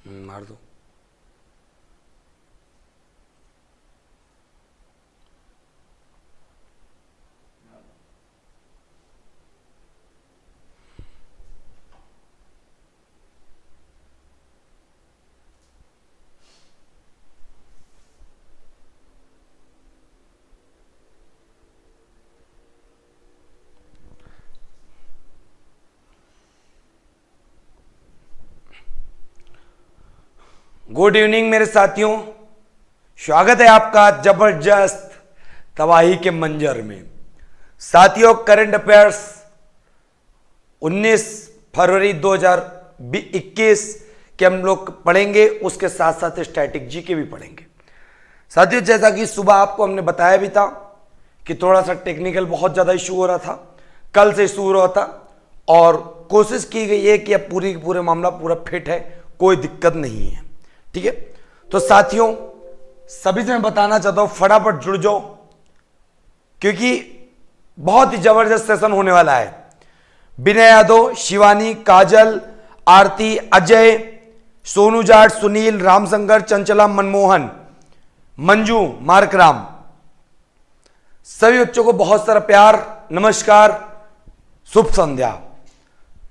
मार दो। Good evening मेरे साथियों, स्वागत है आपका जबरदस्त तबाही के मंजर में। साथियों, करंट अफेयर्स 19 फरवरी 2021 के हम लोग पढ़ेंगे, उसके साथ साथ स्टैटिक जी के भी पढ़ेंगे। साथियों, जैसा कि सुबह आपको हमने बताया भी था कि थोड़ा सा टेक्निकल बहुत ज़्यादा इशू हो रहा था, कल से इशू हो रहा था, और कोशिश की गई है कि अब पूरे मामला पूरा फिट है, कोई दिक्कत नहीं है। ठीक है, तो साथियों सभी से मैं बताना चाहता हूं फटाफट जुड़ जाओ, क्योंकि बहुत ही जबरदस्त सेशन होने वाला है। विनय यादव, शिवानी, काजल, आरती, अजय, सोनू जाट, सुनील, रामशंकर, चंचला, मनमोहन, मंजू, मार्कराम, सभी बच्चों को बहुत सारा प्यार, नमस्कार, शुभ संध्या।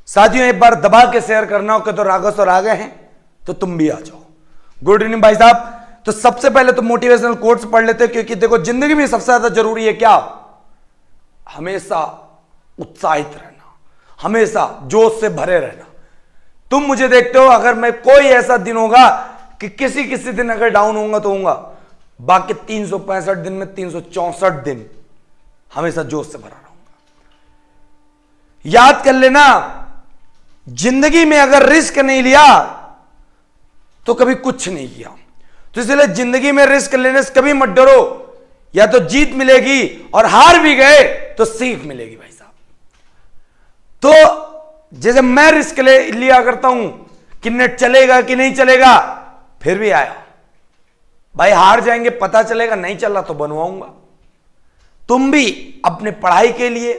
साथियों, एक बार दबा के शेयर करना हो कि तो राघव सर आ गए हैं तो तुम भी आ जाओ। गुड इवनिंग भाई साहब। तो सबसे पहले तो मोटिवेशनल कोट्स पढ़ लेते हैं, क्योंकि देखो जिंदगी में सबसे ज्यादा जरूरी है क्या? हमेशा उत्साहित रहना, हमेशा जोश से भरे रहना। तुम मुझे देखते हो, अगर मैं कोई ऐसा दिन होगा कि किसी दिन अगर डाउन होऊंगा तो होऊंगा, बाकी 365 दिन में 364 दिन हमेशा जोश से भरा रहूंगा। याद कर लेना, जिंदगी में अगर रिस्क नहीं लिया तो कभी कुछ नहीं किया। तो इसलिए जिंदगी में रिस्क लेने से कभी मत डरो, या तो जीत मिलेगी और हार भी गए तो सीख मिलेगी भाई साहब। तो जैसे मैं रिस्क लिया करता हूं कि नेट चलेगा कि नहीं चलेगा, फिर भी आया भाई, हार जाएंगे पता चलेगा, नहीं चला तो बनवाऊंगा। तुम भी अपने पढ़ाई के लिए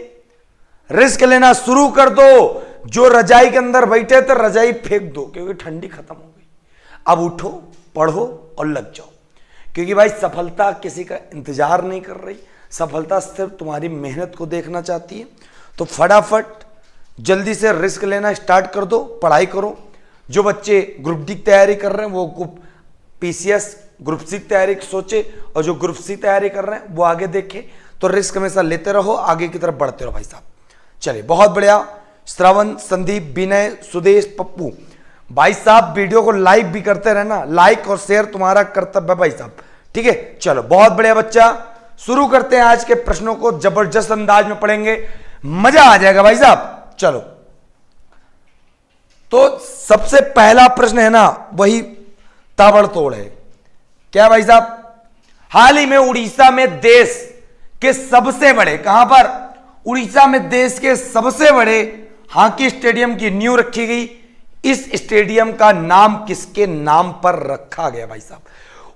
रिस्क लेना शुरू कर दो। जो रजाई के अंदर बैठे थे रजाई फेंक दो, क्योंकि ठंडी खत्म हो गई। अब उठो, पढ़ो और लग जाओ, क्योंकि भाई सफलता किसी का इंतजार नहीं कर रही, सफलता सिर्फ तुम्हारी मेहनत को देखना चाहती है। तो फटाफट जल्दी से रिस्क लेना स्टार्ट कर दो, पढ़ाई करो। जो बच्चे ग्रुप डी की तैयारी कर रहे हैं वो पीसीएस ग्रुप सी की तैयारी सोचे, और जो ग्रुप सी तैयारी कर रहे हैं वो आगे देखें। तो रिस्क हमेशा लेते रहो, आगे की तरफ बढ़ते रहो भाई साहब। चलिए, बहुत बढ़िया। श्रवण, संदीप, विनय, सुदेश, पप्पू भाई साहब, वीडियो को लाइक भी करते रहना, लाइक और शेयर तुम्हारा कर्तव्य है भाई साहब। ठीक है, चलो बहुत बढ़िया बच्चा, शुरू करते हैं आज के प्रश्नों को। जबरदस्त अंदाज में पढ़ेंगे, मजा आ जाएगा भाई साहब। चलो, तो सबसे पहला प्रश्न है ना, वही ताबड़तोड़ है। क्या भाई साहब? हाल ही में उड़ीसा में देश के सबसे बड़े, कहां पर? उड़ीसा में देश के सबसे बड़े हॉकी स्टेडियम की नींव रखी गई। इस स्टेडियम का नाम किसके नाम पर रखा गया भाई साहब?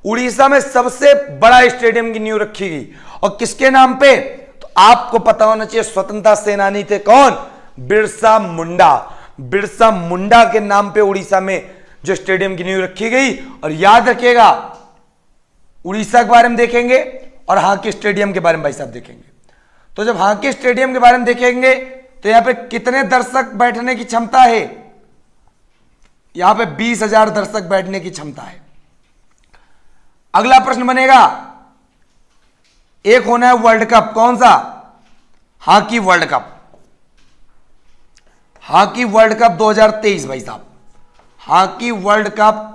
उड़ीसा में सबसे बड़ा स्टेडियम की नींव रखी गई, और किसके नाम पे? तो आपको पता होना चाहिए, स्वतंत्रता सेनानी थे कौन? बिरसा मुंडा। बिरसा मुंडा के नाम पे उड़ीसा में जो स्टेडियम की नींव रखी गई। और याद रखिएगा, उड़ीसा के बारे में देखेंगे और हॉकी स्टेडियम के बारे में भाई साहब देखेंगे। तो जब हॉकी स्टेडियम के बारे में देखेंगे तो यहां पे कितने दर्शक बैठने की क्षमता है? यहां पे 20,000 दर्शक बैठने की क्षमता है। अगला प्रश्न बनेगा, एक होना है वर्ल्ड कप, कौन सा? Hockey world cup. Hockey world cup 2023 भाई साहब। हॉकी वर्ल्ड कप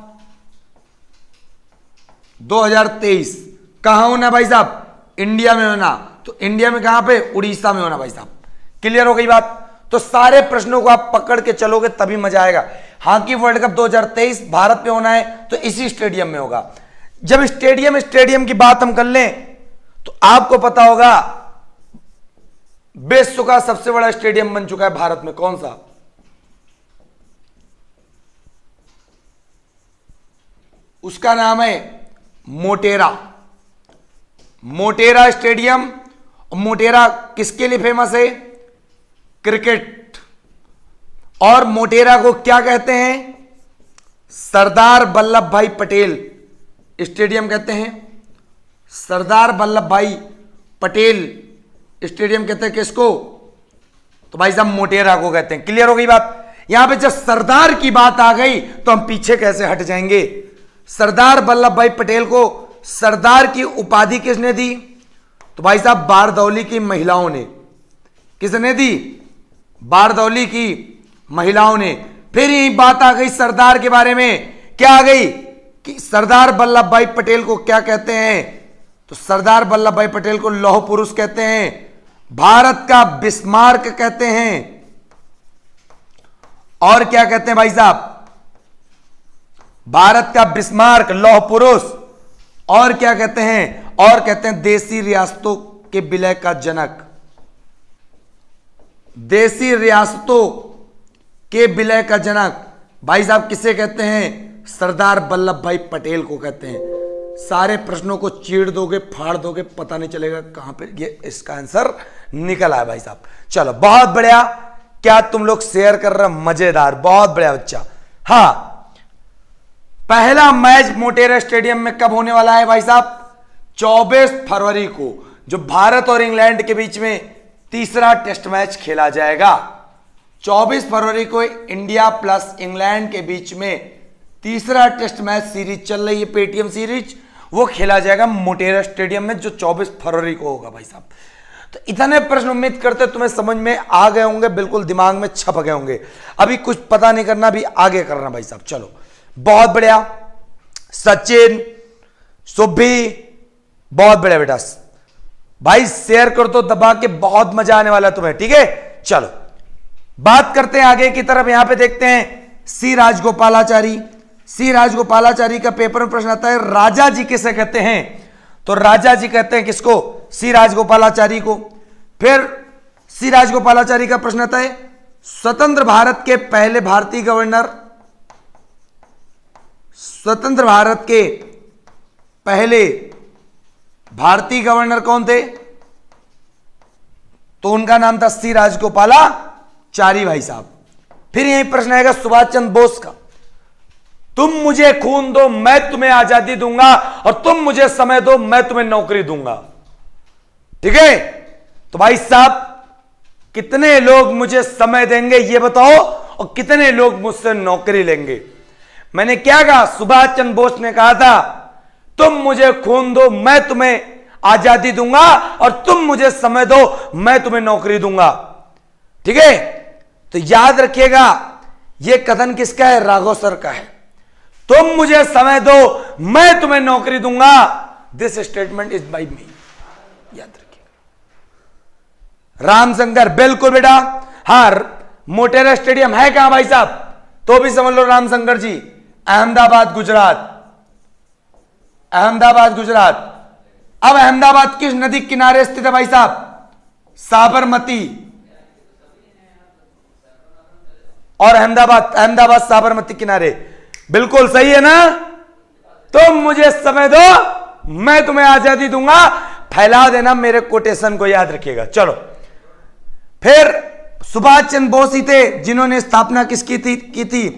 2023 कहां होना भाई साहब? इंडिया में होना। तो इंडिया में कहां पे? उड़ीसा में होना भाई साहब। क्लियर हो गई बात? तो सारे प्रश्नों को आप पकड़ के चलोगे तभी मजा आएगा। हॉकी वर्ल्ड कप 2023 भारत में होना है तो इसी स्टेडियम में होगा। जब स्टेडियम की बात हम कर लें तो आपको पता होगा विश्व का सबसे बड़ा स्टेडियम बन चुका है भारत में, कौन सा? उसका नाम है मोटेरा। मोटेरा स्टेडियम। मोटेरा किसके लिए फेमस है? क्रिकेट। और मोटेरा को क्या कहते हैं? सरदार वल्लभ भाई पटेल स्टेडियम कहते हैं। सरदार वल्लभ भाई पटेल स्टेडियम कहते हैं किसको? तो भाई साहब मोटेरा को कहते हैं। क्लियर हो गई बात? यहां पे जब सरदार की बात आ गई तो हम पीछे कैसे हट जाएंगे। सरदार वल्लभ भाई पटेल को सरदार की उपाधि किसने दी? तो भाई साहब बारदौली की महिलाओं ने। किसने दी? बारदौली की महिलाओं ने। फिर यही बात आ गई सरदार के बारे में, क्या आ गई कि सरदार वल्लभ भाई पटेल को क्या कहते हैं? तो सरदार वल्लभ भाई पटेल को लौह पुरुष कहते हैं, भारत का बिस्मार्क कहते हैं, और क्या कहते हैं भाई साहब? भारत का बिस्मार्क, लौह पुरुष, और क्या कहते हैं? और कहते हैं देसी रियासतों के विलय का जनक। देसी रियासतों के विलय का जनक भाई साहब किसे कहते हैं? सरदार वल्लभ भाई पटेल को कहते हैं। सारे प्रश्नों को चीड़ दोगे, फाड़ दोगे, पता नहीं चलेगा कहां पे ये इसका आंसर निकल आया भाई साहब। चलो बहुत बढ़िया, क्या तुम लोग शेयर कर रहे हो? मजेदार, बहुत बढ़िया बच्चा। हाँ, पहला मैच मोटेरा स्टेडियम में कब होने वाला है भाई साहब? 24 फरवरी को, जो भारत और इंग्लैंड के बीच में तीसरा टेस्ट मैच खेला जाएगा। 24 फरवरी को इंडिया प्लस इंग्लैंड के बीच में तीसरा टेस्ट मैच सीरीज चल रही है, पेटीएम सीरीज, वो खेला जाएगा मोटेरा स्टेडियम में, जो 24 फरवरी को होगा भाई साहब। तो इतने प्रश्न उम्मीद करते तुम्हें समझ में आ गए होंगे, बिल्कुल दिमाग में छप गए होंगे। अभी कुछ पता नहीं करना, भी आगे करना भाई साहब। चलो बहुत बढ़िया, सचिन, सुभी, बहुत बढ़िया बेटा भाई, शेयर कर दो दबा के, बहुत मजा आने वाला है तुम्हें। ठीक है, चलो बात करते हैं आगे की तरफ। यहां पे देखते हैं सी राजगोपालाचारी। सी राजगोपालाचारी का पेपर में प्रश्न आता है, राजा जी किसे कहते हैं? तो राजा जी कहते हैं किसको? सी राजगोपालाचारी को। फिर सी राजगोपालाचारी का प्रश्न आता है, स्वतंत्र भारत के पहले भारतीय गवर्नर, स्वतंत्र भारत के पहले भारतीय गवर्नर कौन थे? तो उनका नाम था सी राजगोपालाचारी भाई साहब। फिर यही प्रश्न आएगा सुभाष चंद्र बोस का, तुम मुझे खून दो मैं तुम्हें आजादी दूंगा, और तुम मुझे समय दो मैं तुम्हें नौकरी दूंगा। ठीक है, तो भाई साहब कितने लोग मुझे समय देंगे ये बताओ, और कितने लोग मुझसे नौकरी लेंगे? मैंने क्या कहा? सुभाष चंद्र बोस ने कहा था तुम मुझे खून दो मैं तुम्हें आजादी दूंगा, और तुम मुझे समय दो मैं तुम्हें नौकरी दूंगा। ठीक है, तो याद रखिएगा यह कथन किसका है? राघव सर का है। तुम मुझे समय दो मैं तुम्हें नौकरी दूंगा, दिस स्टेटमेंट इज बाय मी। याद रखिएगा। रामशंकर, बिल्कुल बेटा। हाँ, मोटेरा स्टेडियम है कहां भाई साहब? तो भी समझ लो रामशंकर जी, अहमदाबाद गुजरात। अहमदाबाद गुजरात। अब अहमदाबाद किस नदी किनारे स्थित है भाई साहब? साबरमती। और अहमदाबाद साबरमती किनारे, बिल्कुल सही है ना? तुम मुझे समय दो मैं तुम्हें आजादी दूंगा, फैला देना मेरे कोटेशन को, याद रखिएगा। चलो फिर सुभाष चंद्र बोस ही थे जिन्होंने स्थापना किसकी की थी?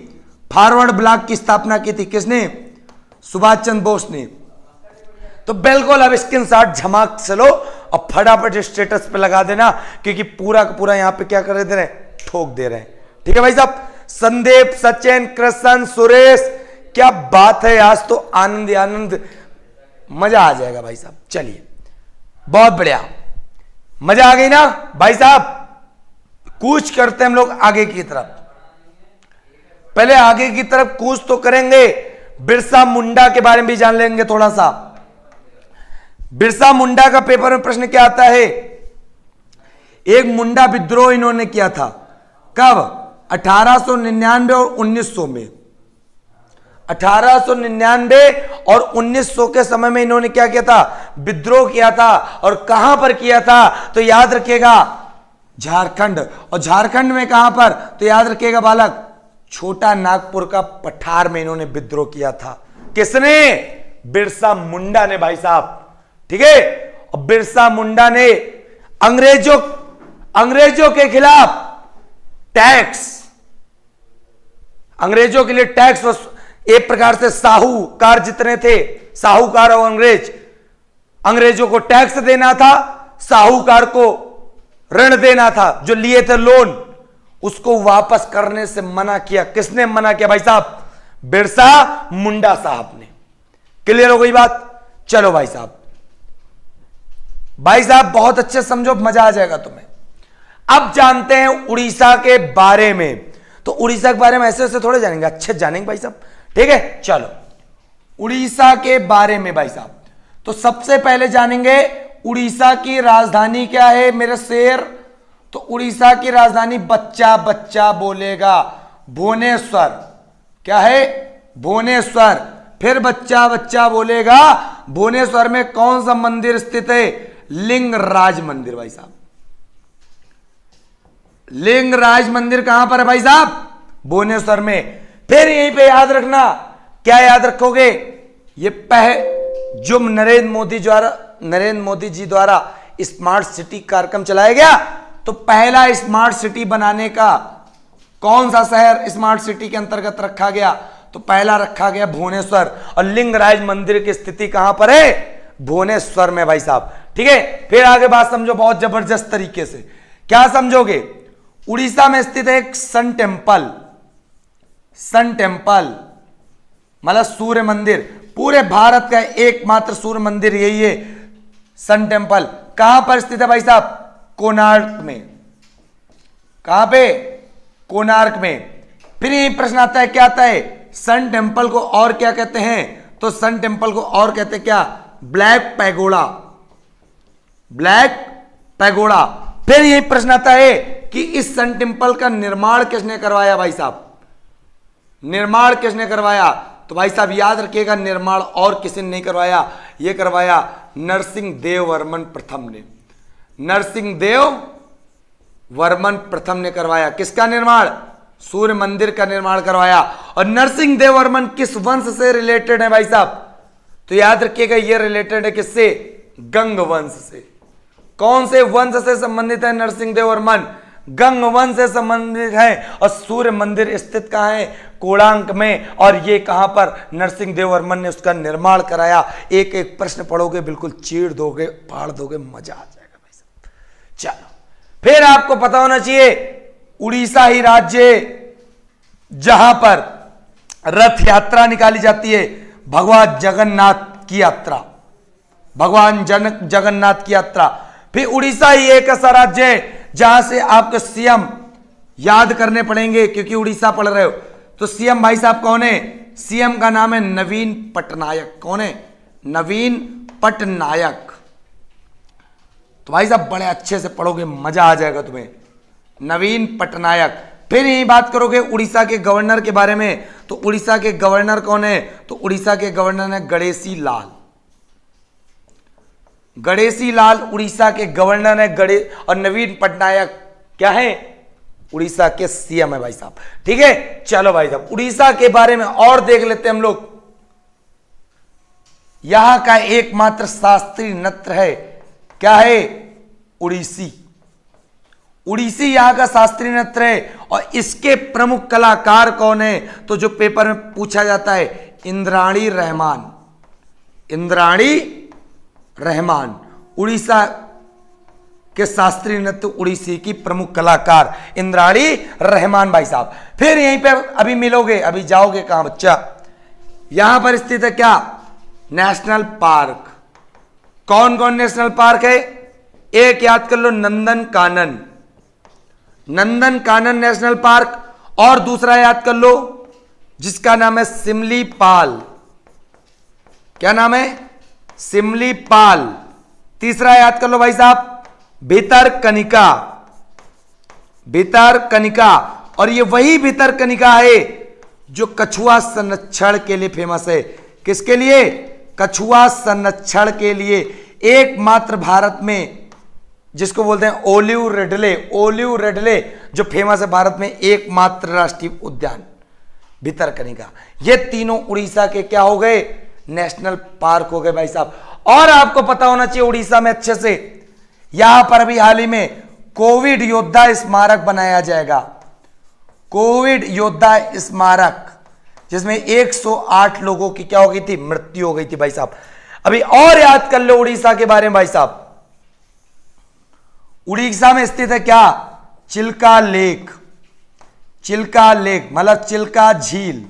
फॉरवर्ड ब्लॉक की स्थापना की थी। किसने? सुभाष चंद्र बोस ने। तो बिल्कुल अब स्क्रीनशॉट झमाक से लो और फटाफट स्टेटस पे लगा देना, क्योंकि पूरा का पूरा यहां पे क्या कर दे रहे हैं? ठोक दे रहे हैं। ठीक है भाई साहब। संदीप, सचिन, कृष्ण, सुरेश, क्या बात है, आज तो आनंद ही आनंद, मजा आ जाएगा भाई साहब। चलिए बहुत बढ़िया, मजा आ गई ना भाई साहब? कूच करते हैं हम लोग आगे की तरफ। पहले आगे की तरफ कूच तो करेंगे, बिरसा मुंडा के बारे में भी जान लेंगे थोड़ा सा। बिरसा मुंडा का पेपर में प्रश्न क्या आता है? एक मुंडा विद्रोह इन्होंने किया था। कब? 1899 और 1900 में। 1899 और 1900 के समय में इन्होंने क्या किया था? विद्रोह किया था। और कहां पर किया था? तो याद रखिएगा झारखंड। और झारखंड में कहां पर? तो याद रखिएगा बालक, छोटा नागपुर का पठार में इन्होंने विद्रोह किया था। किसने? बिरसा मुंडा ने भाई साहब। ठीक है, और बिरसा मुंडा ने अंग्रेजों के खिलाफ टैक्स, अंग्रेजों के लिए टैक्स एक प्रकार से साहूकार जितने थे, साहूकार और अंग्रेजों को टैक्स देना था, साहूकार को ऋण देना था, जो लिए थे लोन, उसको वापस करने से मना किया। किसने मना किया भाई साहब? बिरसा मुंडा साहब ने। क्लियर हो गई बात? चलो भाई साहब, बहुत अच्छे समझो, मजा आ जाएगा तुम्हें। अब जानते हैं उड़ीसा के बारे में। तो उड़ीसा के बारे में ऐसे ऐसे थोड़े जानेंगे, अच्छे जानेंगे भाई साहब, ठीक है। चलो उड़ीसा के बारे में भाई साहब, तो सबसे पहले जानेंगे उड़ीसा की राजधानी क्या है मेरे शेर। तो उड़ीसा की राजधानी बच्चा बच्चा बोलेगा भुवनेश्वर। क्या है? भुवनेश्वर। फिर बच्चा बच्चा बोलेगा भुवनेश्वर में कौन सा मंदिर स्थित है? लिंगराज मंदिर भाई साहब। लिंगराज मंदिर कहां पर है भाई साहब? भुवनेश्वर में। फिर यहीं पे याद रखना, क्या याद रखोगे? ये जो नरेंद्र मोदी जी द्वारा स्मार्ट सिटी कार्यक्रम चलाया गया, तो पहला स्मार्ट सिटी बनाने का कौन सा शहर स्मार्ट सिटी के अंतर्गत रखा गया? तो पहला रखा गया भुवनेश्वर। और लिंगराज मंदिर की स्थिति कहां पर है? भुवनेश्वर में भाई साहब, ठीक है। फिर आगे बात समझो बहुत जबरदस्त तरीके से। क्या समझोगे? उड़ीसा में स्थित है एक सन टेम्पल। सन टेम्पल मतलब सूर्य मंदिर। पूरे भारत का एकमात्र सूर्य मंदिर यही है, सन टेम्पल। कहां पर स्थित है भाई साहब? कोणार्क में। कहां पे? कोणार्क में। फिर यही प्रश्न आता है, क्या आता है? सन टेम्पल को और क्या कहते हैं? तो सन टेम्पल को और कहते हैं क्या? Black pagoda. Black pagoda. फिर यही प्रश्न आता है कि इस सन टेम्पल का निर्माण किसने करवाया भाई साहब? निर्माण किसने करवाया? तो भाई साहब याद रखिएगा, निर्माण और किसी ने नहीं करवाया, यह करवाया नरसिंह देव वर्मन प्रथम ने। नरसिंह देव वर्मन प्रथम ने करवाया। किसका निर्माण? सूर्य मंदिर का निर्माण करवाया। और नरसिंह देव वर्मन किस वंश से रिलेटेड है भाई साहब? तो याद रखिएगा, यह रिलेटेड है किससे? गंग वंश से। कौन से वंश से संबंधित है नरसिंह देव वर्मन? गंग वंश से संबंधित है। और सूर्य मंदिर स्थित कहां है? कोणार्क में। और ये कहां पर? नरसिंह देव वर्मन ने उसका निर्माण कराया। एक एक प्रश्न पढ़ोगे बिल्कुल चीड़ दोगे, फाड़ दोगे, मजा आ जाएगा भाई साहब। चलो, फिर आपको पता होना चाहिए उड़ीसा ही राज्य जहां पर रथ यात्रा निकाली जाती है, भगवान जगन्नाथ की यात्रा। भगवान जगन्नाथ की यात्रा। फिर उड़ीसा ही एक ऐसा राज्य है जहां से आपको सीएम याद करने पड़ेंगे, क्योंकि उड़ीसा पढ़ रहे हो। तो सीएम भाई साहब कौन है? सीएम का नाम है नवीन पटनायक। कौन है? नवीन पटनायक। तो भाई साहब बड़े अच्छे से पढ़ोगे, मजा आ जाएगा तुम्हें। नवीन पटनायक। फिर यही बात करोगे उड़ीसा के गवर्नर के बारे में। तो उड़ीसा के गवर्नर कौन है? तो उड़ीसा के गवर्नर है गणेशी लाल। गणेशी लाल उड़ीसा के गवर्नर है। और नवीन पटनायक क्या है? उड़ीसा के सीएम है भाई साहब, ठीक है। चलो भाई साहब, उड़ीसा के बारे में और देख लेते हैं हम लोग। यहां का एकमात्र शास्त्रीय नृत्य है, क्या है? उड़ीसी। उड़ीसी यहां का शास्त्रीय नृत्य है। और इसके प्रमुख कलाकार कौन है? तो जो पेपर में पूछा जाता है, इंद्राणी रहमान। इंद्राणी रहमान उड़ीसा के शास्त्रीय नृत्य उड़ीसी की प्रमुख कलाकार इंद्राणी रहमान भाई साहब। फिर यहीं पे अभी मिलोगे, अभी जाओगे कहां बच्चा? यहां पर स्थित है क्या? National park. कौन कौन नेशनल पार्क है? एक याद कर लो, नंदन कानन। Nandan Kanan national park. और दूसरा याद कर लो जिसका नाम है सिमलीपाल। क्या नाम है? सिमलीपाल। तीसरा याद कर लो भाई साहब, भितरकनिका। भितरकनिका। और ये वही भितरकनिका है जो कछुआ संरक्षण के लिए फेमस है। किसके लिए? कछुआ संरक्षण के लिए। एकमात्र भारत में जिसको बोलते हैं ओलिव रिडले। ओलिव रिडले जो फेमस है भारत में, एकमात्र राष्ट्रीय उद्यान भितरकनिका। ये तीनों उड़ीसा के क्या हो गए? नेशनल पार्क हो गए भाई साहब। और आपको पता होना चाहिए उड़ीसा में अच्छे से, यहां पर भी हाल ही में कोविड योद्धा स्मारक बनाया जाएगा। कोविड योद्धा स्मारक, जिसमें 108 लोगों की क्या हो गई थी, मृत्यु हो गई थी भाई साहब। अभी और याद कर लो उड़ीसा के बारे में भाई साहब। उड़ीसा में स्थित है क्या, चिल्का लेक, चिल्का लेक मतलब चिल्का झील।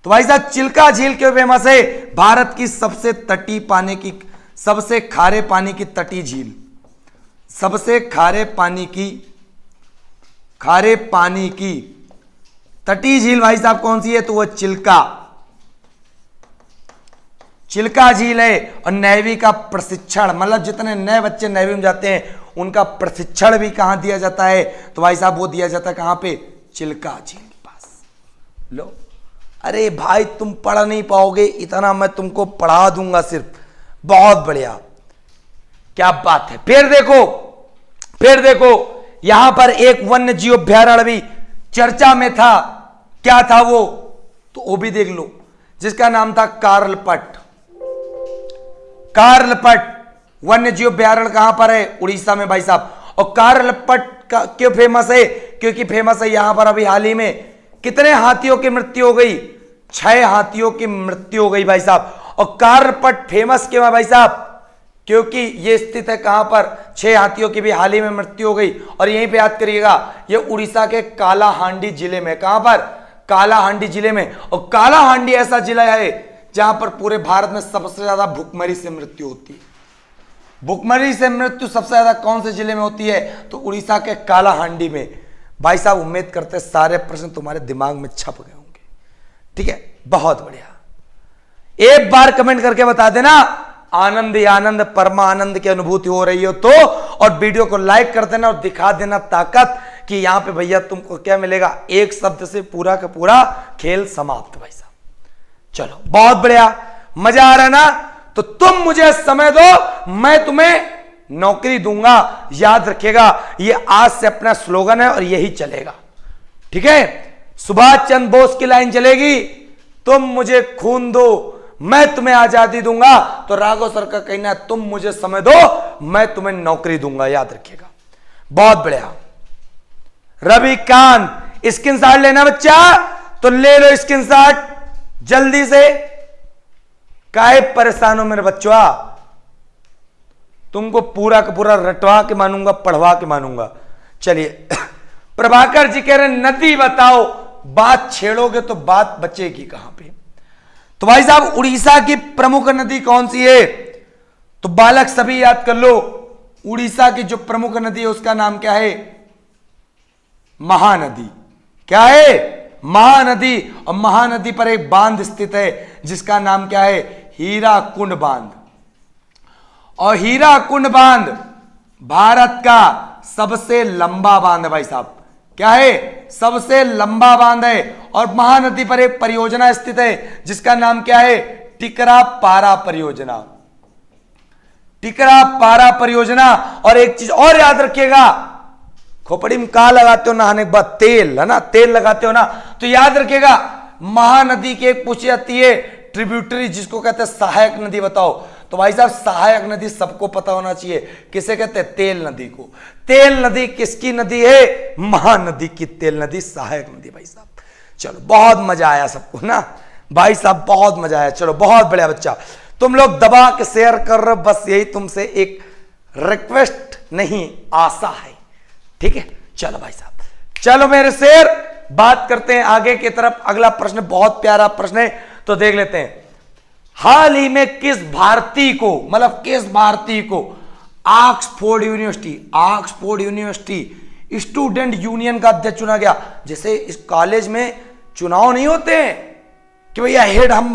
तो भाई साहब चिल्का झील क्यों फेमस है, भारत की सबसे तटीय पानी की, सबसे खारे पानी की तटीय झील, सबसे खारे पानी की तटीय झील भाई साहब कौन सी है, तो वो चिल्का झील है। और नेवी का प्रशिक्षण, मतलब जितने नए बच्चे नेवी में जाते हैं उनका प्रशिक्षण भी कहां दिया जाता है, तो भाई साहब वो दिया जाता है कहां पे, चिल्का झील के पास। लो अरे भाई तुम पढ़ नहीं पाओगे, इतना मैं तुमको पढ़ा दूंगा सिर्फ, बहुत बढ़िया, क्या बात है। फिर देखो यहां पर एक वन्य जीव अभ्यारण्य भी चर्चा में था, क्या था वो, तो वो भी देख लो, जिसका नाम था कार्लपट। वन्य जीव अभ्यारण्य कहां पर है, उड़ीसा में भाई साहब। और कार्लपट का क्यों फेमस है, क्योंकि फेमस है यहां पर अभी हाल ही में कितने हाथियों की मृत्यु हो गई, 6 हाथियों की मृत्यु हो गई भाई साहब। और कार्लपट फेमस क्यों है भाई साहब, क्योंकि ये स्थित है कहां पर, 6 हाथियों की भी हाल ही में मृत्यु हो गई। और यहीं पे याद करिएगा, ये उड़ीसा के कालाहांडी जिले में, कहां पर, कालाहांडी जिले में। और कालाहांडी ऐसा जिला है जहां पर पूरे भारत में सबसे ज्यादा भुखमरी से मृत्यु होती है। भुखमरी से मृत्यु सबसे ज्यादा कौन से जिले में होती है, तो उड़ीसा के कालाहांडी में। भाई साहब उम्मीद करते हैं सारे प्रश्न तुम्हारे दिमाग में छप गए होंगे, ठीक है, बहुत बढ़िया। एक बार कमेंट करके बता देना आनंद ही आनंद, परमानंद की अनुभूति हो रही हो तो, और वीडियो को लाइक कर देना और दिखा देना ताकत कि यहां पे भैया तुमको क्या मिलेगा, एक शब्द से पूरा का पूरा खेल समाप्त भाई साहब। चलो बहुत बढ़िया, मजा आ रहा है ना, तो तुम मुझे समय दो, मैं तुम्हें नौकरी दूंगा, याद रखिएगा, ये आज से अपना स्लोगन है और यही चलेगा, ठीक है। सुभाष चंद्र बोस की लाइन चलेगी, तुम मुझे खून दो मैं तुम्हें आजादी दूंगा। तो राघव सर का कहना है तुम मुझे समय दो मैं तुम्हें नौकरी दूंगा, याद रखिएगा। बहुत बढ़िया। रविकांत स्क्रीनशॉट लेना बच्चा, तो ले लो स्क्रीनशॉट जल्दी से। काहे परेशान हो मेरे बच्चों, तुमको पूरा का पूरा रटवा के मानूंगा, पढ़वा के मानूंगा। चलिए प्रभाकर जी कह रहे नदी बताओ, बात छेड़ोगे तो बात बचेगी कहां पे। तो भाई साहब उड़ीसा की प्रमुख नदी कौन सी है, तो बालक सभी याद कर लो, उड़ीसा की जो प्रमुख नदी है उसका नाम क्या है, महानदी। क्या है, महानदी। और महानदी पर एक बांध स्थित है जिसका नाम क्या है, हीराकुंड बांध। और हीराकुंड बांध भारत का सबसे लंबा बांध है भाई साहब। क्या है, सबसे लंबा बांध है। और महानदी पर एक परियोजना स्थित है जिसका नाम क्या है, टिकरा पारा परियोजना। टिकरा पारा परियोजना। और एक चीज और याद रखिएगा, खोपड़ी में कहा लगाते हो नहाने के बाद, तेल है ना, तेल लगाते हो ना, तो याद रखिएगा महानदी की एक पूछी जाती है ट्रिब्यूटरी, जिसको कहते हैं सहायक नदी बताओ। तो भाई साहब सहायक नदी सबको पता होना चाहिए, किसे कहते हैं, तेल नदी को। तेल नदी किसकी नदी है, महानदी की तेल नदी, सहायक नदी भाई साहब। चलो बहुत मजा आया सबको ना भाई साहब, बहुत मजा आया। चलो बहुत बढ़िया बच्चा, तुम लोग दबा के शेयर कर रहे हो, बस यही तुमसे एक रिक्वेस्ट नहीं आशा है, ठीक है। चलो भाई साहब, चलो मेरे शेर, बात करते हैं आगे की तरफ। अगला प्रश्न बहुत प्यारा प्रश्न है, तो देख लेते हैं। हाल ही में किस भारतीय को, मतलब किस भारतीय को ऑक्सफोर्ड यूनिवर्सिटी स्टूडेंट यूनियन का अध्यक्ष चुना गया। जैसे इस कॉलेज में चुनाव नहीं होते हैं कि भैया हेड हम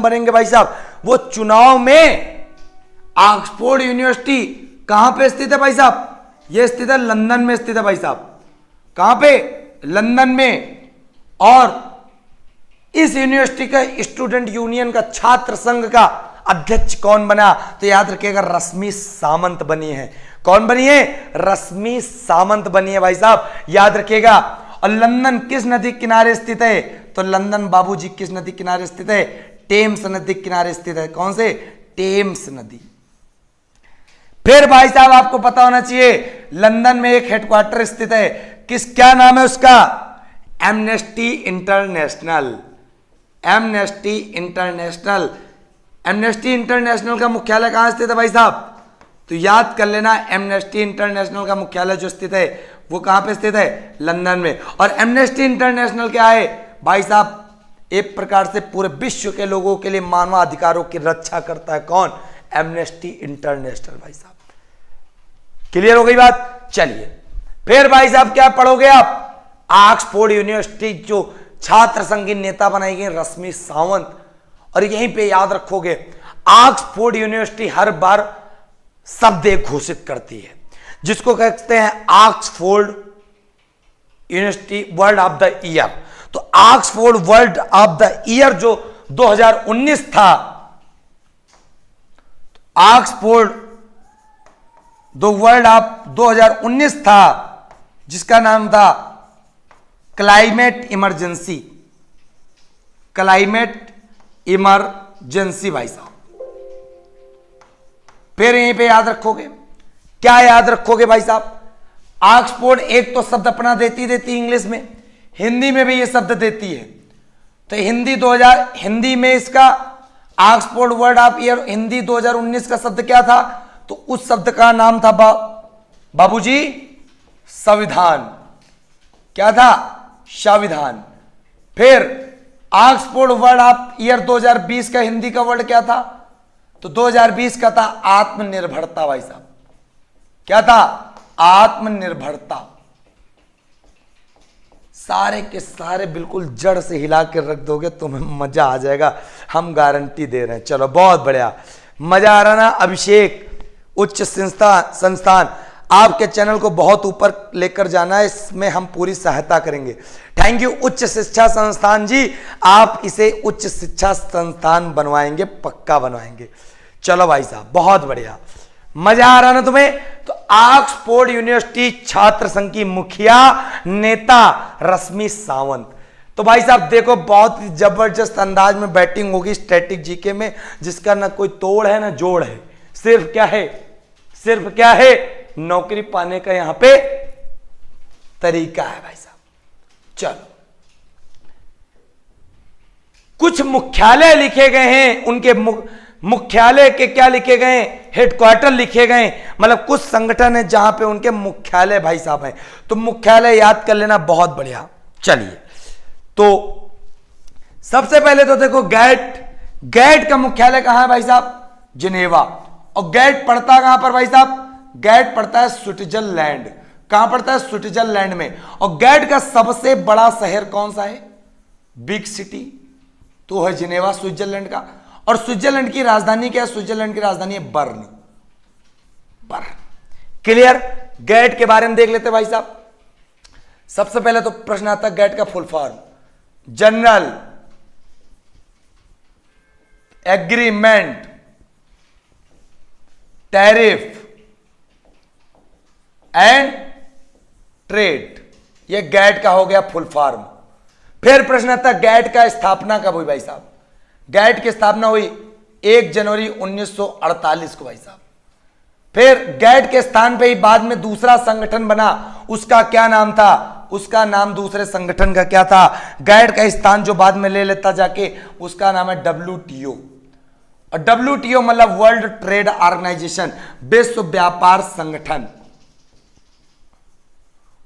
बनेंगे भाई साहब, वो चुनाव में ऑक्सफोर्ड यूनिवर्सिटी कहां पे स्थित है भाई साहब, ये स्थित है लंदन में स्थित है भाई साहब। कहां पे, लंदन में। और इस यूनिवर्सिटी का स्टूडेंट यूनियन का, छात्र संघ का अध्यक्ष कौन बना, तो याद रखिएगा रश्मि सामंत बनी है। कौन बनी है, रश्मि सामंत बनी है भाई साहब, याद रखिएगा। और लंदन किस नदी किनारे स्थित है, तो लंदन बाबूजी किस नदी किनारे स्थित है, टेम्स नदी किनारे स्थित है। कौन से, टेम्स नदी। फिर भाई साहब आपको पता होना चाहिए लंदन में एक हेडक्वार्टर स्थित है, क्या नाम है उसका, amnesty international. Amnesty international. Amnesty international का मुख्यालय कहाँ स्थित है भाई साहब? तो याद कर लेना, एमनेस्टी इंटरनेशनल का मुख्यालय जो स्थित है वो कहाँ पे स्थित है? लंदन में। और एमनेस्टी इंटरनेशनल क्या है भाई साहब? एक प्रकार से पूरे विश्व के लोगों के लिए मानवाधिकारों की रक्षा करता है। कौन? एमनेस्टी इंटरनेशनल भाई साहब। क्लियर हो गई बात? चलिए फिर भाई साहब क्या पढ़ोगे आप? ऑक्सफोर्ड यूनिवर्सिटी जो छात्र संघ की नेता बनाई गई रश्मि सावंत, और यहीं पे याद रखोगे ऑक्सफोर्ड यूनिवर्सिटी हर बार शब्द एक घोषित करती है जिसको कहते हैं Oxford university world of the year. तो Oxford world of the year जो 2019 था, ऑक्सफोर्ड दो वर्ल्ड ऑफ 2019 था जिसका नाम था क्लाइमेट इमरजेंसी। क्लाइमेट इमरजेंसी भाई साहब। फिर यहीं पे याद रखोगे, क्या याद रखोगे भाई साहब? ऑक्सफोर्ड एक तो शब्द अपना देती इंग्लिश में, हिंदी में भी ये शब्द देती है। तो हिंदी में इसका Oxford world of year Hindi 2019 का शब्द क्या था? तो उस शब्द का नाम था बाबूजी संविधान। क्या था? संविधान। फिर ऑक्सफोर्ड वर्ल्ड ऑफ ईयर 2020 का हिंदी का वर्ड क्या था? तो 2020 का था आत्मनिर्भरता भाई साहब। क्या था? आत्मनिर्भरता। सारे के सारे बिल्कुल जड़ से हिला के रख दोगे तुम्हें मजा आ जाएगा, हम गारंटी दे रहे हैं। चलो बहुत बढ़िया, मजा आ रहा ना? अभिषेक उच्च संस्थान आपके चैनल को बहुत ऊपर लेकर जाना है, इसमें हम पूरी सहायता करेंगे। थैंक यू उच्च शिक्षा संस्थान जी, आप इसे उच्च शिक्षा संस्थान बनवाएंगे, पक्का बनवाएंगे। चलो भाई साहब बहुत बढ़िया, मजा आ रहा ना तुम्हें? तो ऑक्सफोर्ड यूनिवर्सिटी छात्र संघ की मुखिया नेता रश्मि सावंत। तो भाई साहब देखो बहुत ही जबरदस्त अंदाज में बैटिंग होगी स्टैटिक जीके में, जिसका ना कोई तोड़ है ना जोड़ है, सिर्फ क्या है नौकरी पाने का यहां पे तरीका है भाई साहब। चलो कुछ मुख्यालय लिखे गए हैं, उनके मुख्यालय के क्या लिखे गए? हेडक्वार्टर लिखे गए, मतलब कुछ संगठन है जहां पे उनके मुख्यालय भाई साहब हैं। तो मुख्यालय याद कर लेना, बहुत बढ़िया। चलिए तो सबसे पहले तो देखो गैट का मुख्यालय कहां है भाई साहब? जिनेवा। और गैट पड़ता कहां पर भाई साहब? गैट पड़ता है स्विट्जरलैंड। कहां पड़ता है? स्विट्जरलैंड में। और गैट का सबसे बड़ा शहर कौन सा है? बिग सिटी तो है जिनेवा स्विट्जरलैंड का। और स्विट्जरलैंड की राजधानी क्या है? स्विट्जरलैंड की राजधानी है बर्न। क्लियर? गैट के बारे में देख लेते भाई साहब। सबसे पहले तो प्रश्न आता है गैट का full form, general agreement tariff and trade, ये गैट का हो गया फुल फॉर्म। फिर प्रश्न आता है गैट का स्थापना कब हुई भाई साहब? गैट की स्थापना हुई 1 जनवरी 1948 को भाई साहब। फिर गैट के स्थान पे ही बाद में दूसरा संगठन बना, उसका क्या नाम था? उसका नाम दूसरे संगठन का क्या था? गैट का स्थान जो बाद में ले लेता जाके, उसका नाम है WTO। और WTO मतलब वर्ल्ड ट्रेड ऑर्गेनाइजेशन, विश्व व्यापार संगठन।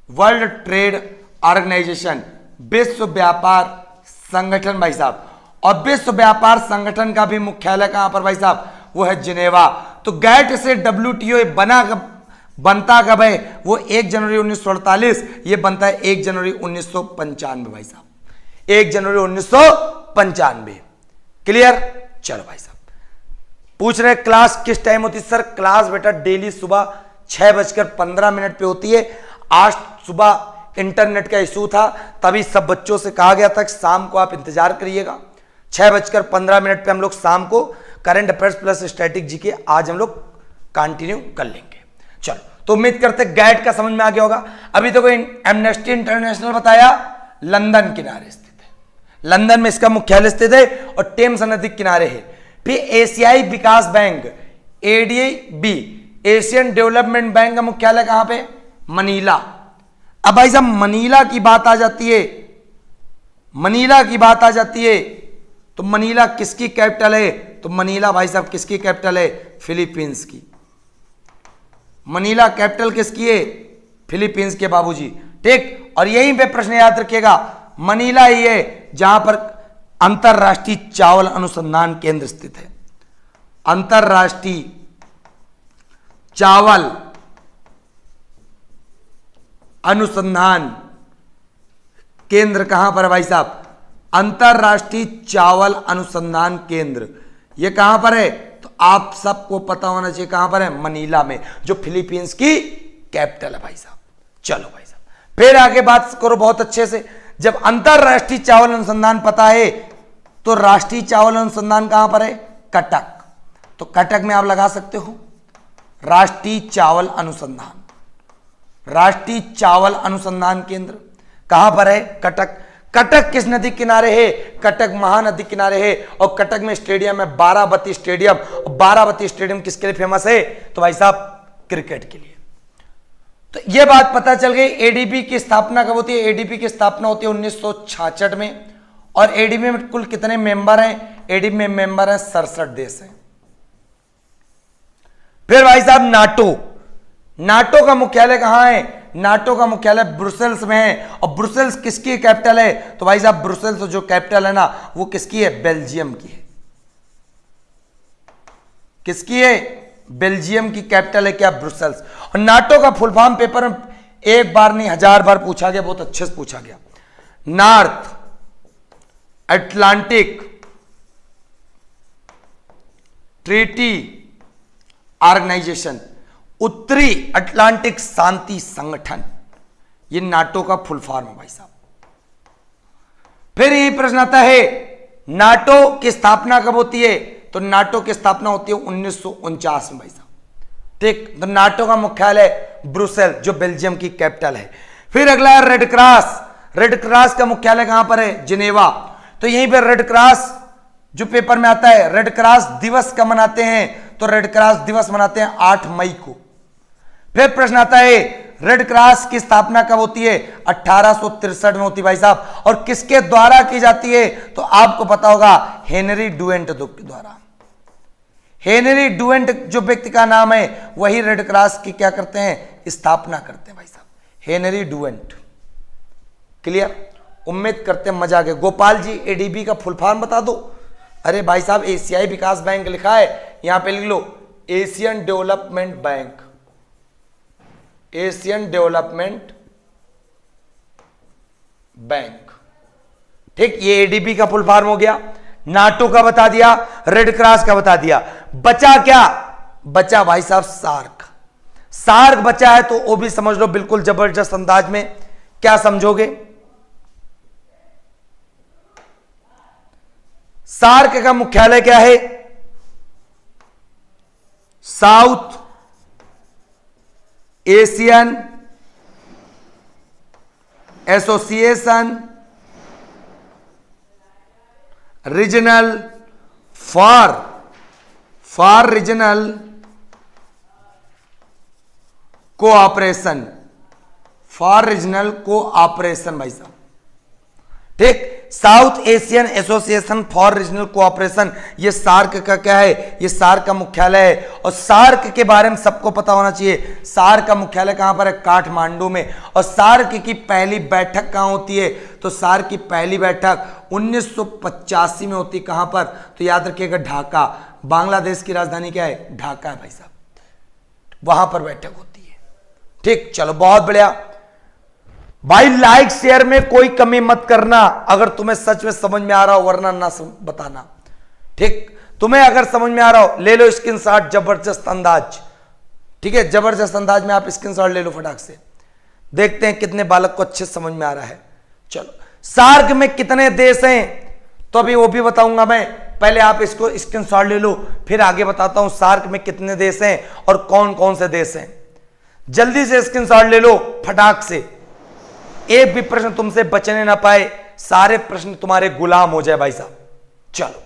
वर्ल्ड ट्रेड ऑर्गेनाइजेशन, विश्व व्यापार संगठन भाई साहब। और विश्व व्यापार संगठन का भी मुख्यालय कहां पर भाई साहब? वो है जिनेवा। तो गैट से WTO बनता कब है? वो 1 जनवरी 1948, ये बनता है 1 जनवरी 1995 भाई साहब। 1 जनवरी 1995। क्लियर? चलो भाई साहब पूछ रहे क्लास किस टाइम होती है? सर क्लास बेटा डेली सुबह 6:15 पे होती है। आज सुबह इंटरनेट का इशू था, तभी सब बच्चों से कहा गया था कि शाम को आप इंतजार करिएगा। 6:15 पे हम लोग शाम को current affairs plus static GK आज हम लोग कंटिन्यू कर लेंगे। चलो तो उम्मीद करते गैट का समझ में आ गया होगा। अभी तो एमनेस्टी इंटरनेशनल बताया लंदन किनारे स्थित है, लंदन में इसका मुख्यालय स्थित है और टेम्स नदी किनारे है। फिर एशियाई विकास bank ADB, Asian development bank का मुख्यालय कहां पे? मनीला। अब भाई साहब मनीला की बात आ जाती है, तो मनीला किसकी कैपिटल है? तो मनीला भाई साहब किसकी कैपिटल है? फिलीपींस की। मनीला कैपिटल किसकी है? फिलीपींस के बाबूजी। ठीक, और यहीं पे प्रश्न याद रखिएगा, मनीला ही है जहां पर अंतरराष्ट्रीय चावल अनुसंधान केंद्र स्थित है। अंतरराष्ट्रीय चावल अनुसंधान केंद्र कहां पर है भाई साहब? अंतरराष्ट्रीय चावल अनुसंधान केंद्र, यह कहां पर है? तो आप सबको पता होना चाहिए कहां पर है? मनीला में, जो फिलीपींस की कैपिटल है भाई साहब। चलो भाई साहब, फिर आगे बात करो बहुत अच्छे से। जब अंतरराष्ट्रीय चावल अनुसंधान पता है तो राष्ट्रीय चावल अनुसंधान कहां पर है? कटक। तो कटक में आप लगा सकते हो राष्ट्रीय चावल अनुसंधान। राष्ट्रीय चावल अनुसंधान केंद्र कहां पर है? कटक। कटक किस नदी किनारे है? कटक महानदी किनारे है। और कटक में स्टेडियम है बाराबती स्टेडियम। और बाराबती स्टेडियम किसके लिए फेमस है? तो भाई साहब क्रिकेट के लिए। तो यह बात पता चल गई। एडीबी की स्थापना कब होती है? एडीबी की स्थापना होती है 1966 में। और एडीबी में कुल कितने मेंबर हैं? एडीबी में मेंबर हैं 67 देश हैं। फिर भाई साहब नाटो। नाटो का मुख्यालय कहां है? नाटो का मुख्यालय ब्रुसेल्स में है। और ब्रुसेल्स किसकी कैपिटल है? तो भाई साहब ब्रुसेल्स जो कैपिटल है ना, वो किसकी है? बेल्जियम की है। किसकी है? बेल्जियम की कैपिटल है क्या? ब्रुसेल्स। और नाटो का फुल फॉर्म पेपर में एक बार नहीं 1000 बार पूछा गया, बहुत अच्छे से पूछा गया। नॉर्थ अटलांटिक ट्रीटी ऑर्गेनाइजेशन, उत्तरी अटलांटिक शांति संगठन, ये नाटो का फुल फॉर्म है भाई साहब। फिर यही प्रश्न आता है, नाटो की स्थापना कब होती है? तो नाटो की स्थापना होती है 1949 में भाई साहब। ठीक, तो नाटो का मुख्यालय ब्रुसेल, जो बेल्जियम की कैपिटल है। फिर अगला है रेड क्रॉस। रेड क्रॉस का मुख्यालय कहां पर है? जिनेवा। तो यहीं पर रेड क्रॉस जो पेपर में आता है, रेड क्रॉस दिवस कब मनाते हैं? तो रेड क्रॉस दिवस मनाते हैं 8 मई को। फिर प्रश्न आता है, रेड क्रॉस की स्थापना कब होती है? 1863 में होती है भाई साहब। और किसके द्वारा की जाती है? तो आपको पता होगा, हेनरी डुएंट के द्वारा। हेनरी डुएंट जो व्यक्ति का नाम है, वही रेड क्रॉस की क्या करते हैं? स्थापना करते हैं भाई साहब, हेनरी डुएंट। क्लियर? उम्मीद करते हैं मजा आ गया। गोपाल जी एडीबी का फुल फॉर्म बता दो। अरे भाई साहब एशियाई विकास बैंक लिखा है, यहां पे लिख लो Asian development bank. Asian development bank. ठीक, ये एडीबी का फुल फॉर्म हो गया। नाटो का बता दिया, रेड क्रॉस का बता दिया। बचा क्या? बचा भाई साहब सार्क। सार्क बचा है, तो वो भी समझ लो बिल्कुल जबरदस्त अंदाज में। क्या समझोगे? सार्क का मुख्यालय क्या है? South Asian association regional for regional cooperation. For regional cooperation भाई साहब। ठीक, south Asian association for regional cooperation, ये सार्क का क्या है? ये सार्क का मुख्यालय है। और सार्क के बारे में सबको पता होना चाहिए, सार्क का मुख्यालय कहां पर है? काठमांडू में। और सार्क की पहली बैठक कहां होती है? तो सार्क की पहली बैठक 1985 में होती। कहां पर? तो याद रखिएगा ढाका। बांग्लादेश की राजधानी क्या है? ढाका है भाई साहब, वहां पर बैठक होती है। ठीक, चलो बहुत बढ़िया भाई। लाइक शेयर में कोई कमी मत करना अगर तुम्हें सच में समझ में आ रहा हो, वरना ना बताना। ठीक, तुम्हें अगर समझ में आ रहा हो ले लो स्क्रीनशॉट, जबरदस्त अंदाज। ठीक है, जबरदस्त अंदाज में आप स्क्रीनशॉट ले लो फटाक से। देखते हैं कितने बालक को अच्छे समझ में आ रहा है। चलो, सार्क में कितने देश हैं तो अभी वो भी बताऊंगा मैं। पहले आप इसको स्क्रीनशॉट ले लो, फिर आगे बताता हूं सार्क में कितने देश हैं और कौन कौन से देश हैं। जल्दी से स्क्रीनशॉट ले लो फटाक से, एक भी प्रश्न तुमसे बचने ना पाए, सारे प्रश्न तुम्हारे गुलाम हो जाए भाई साहब। चलो,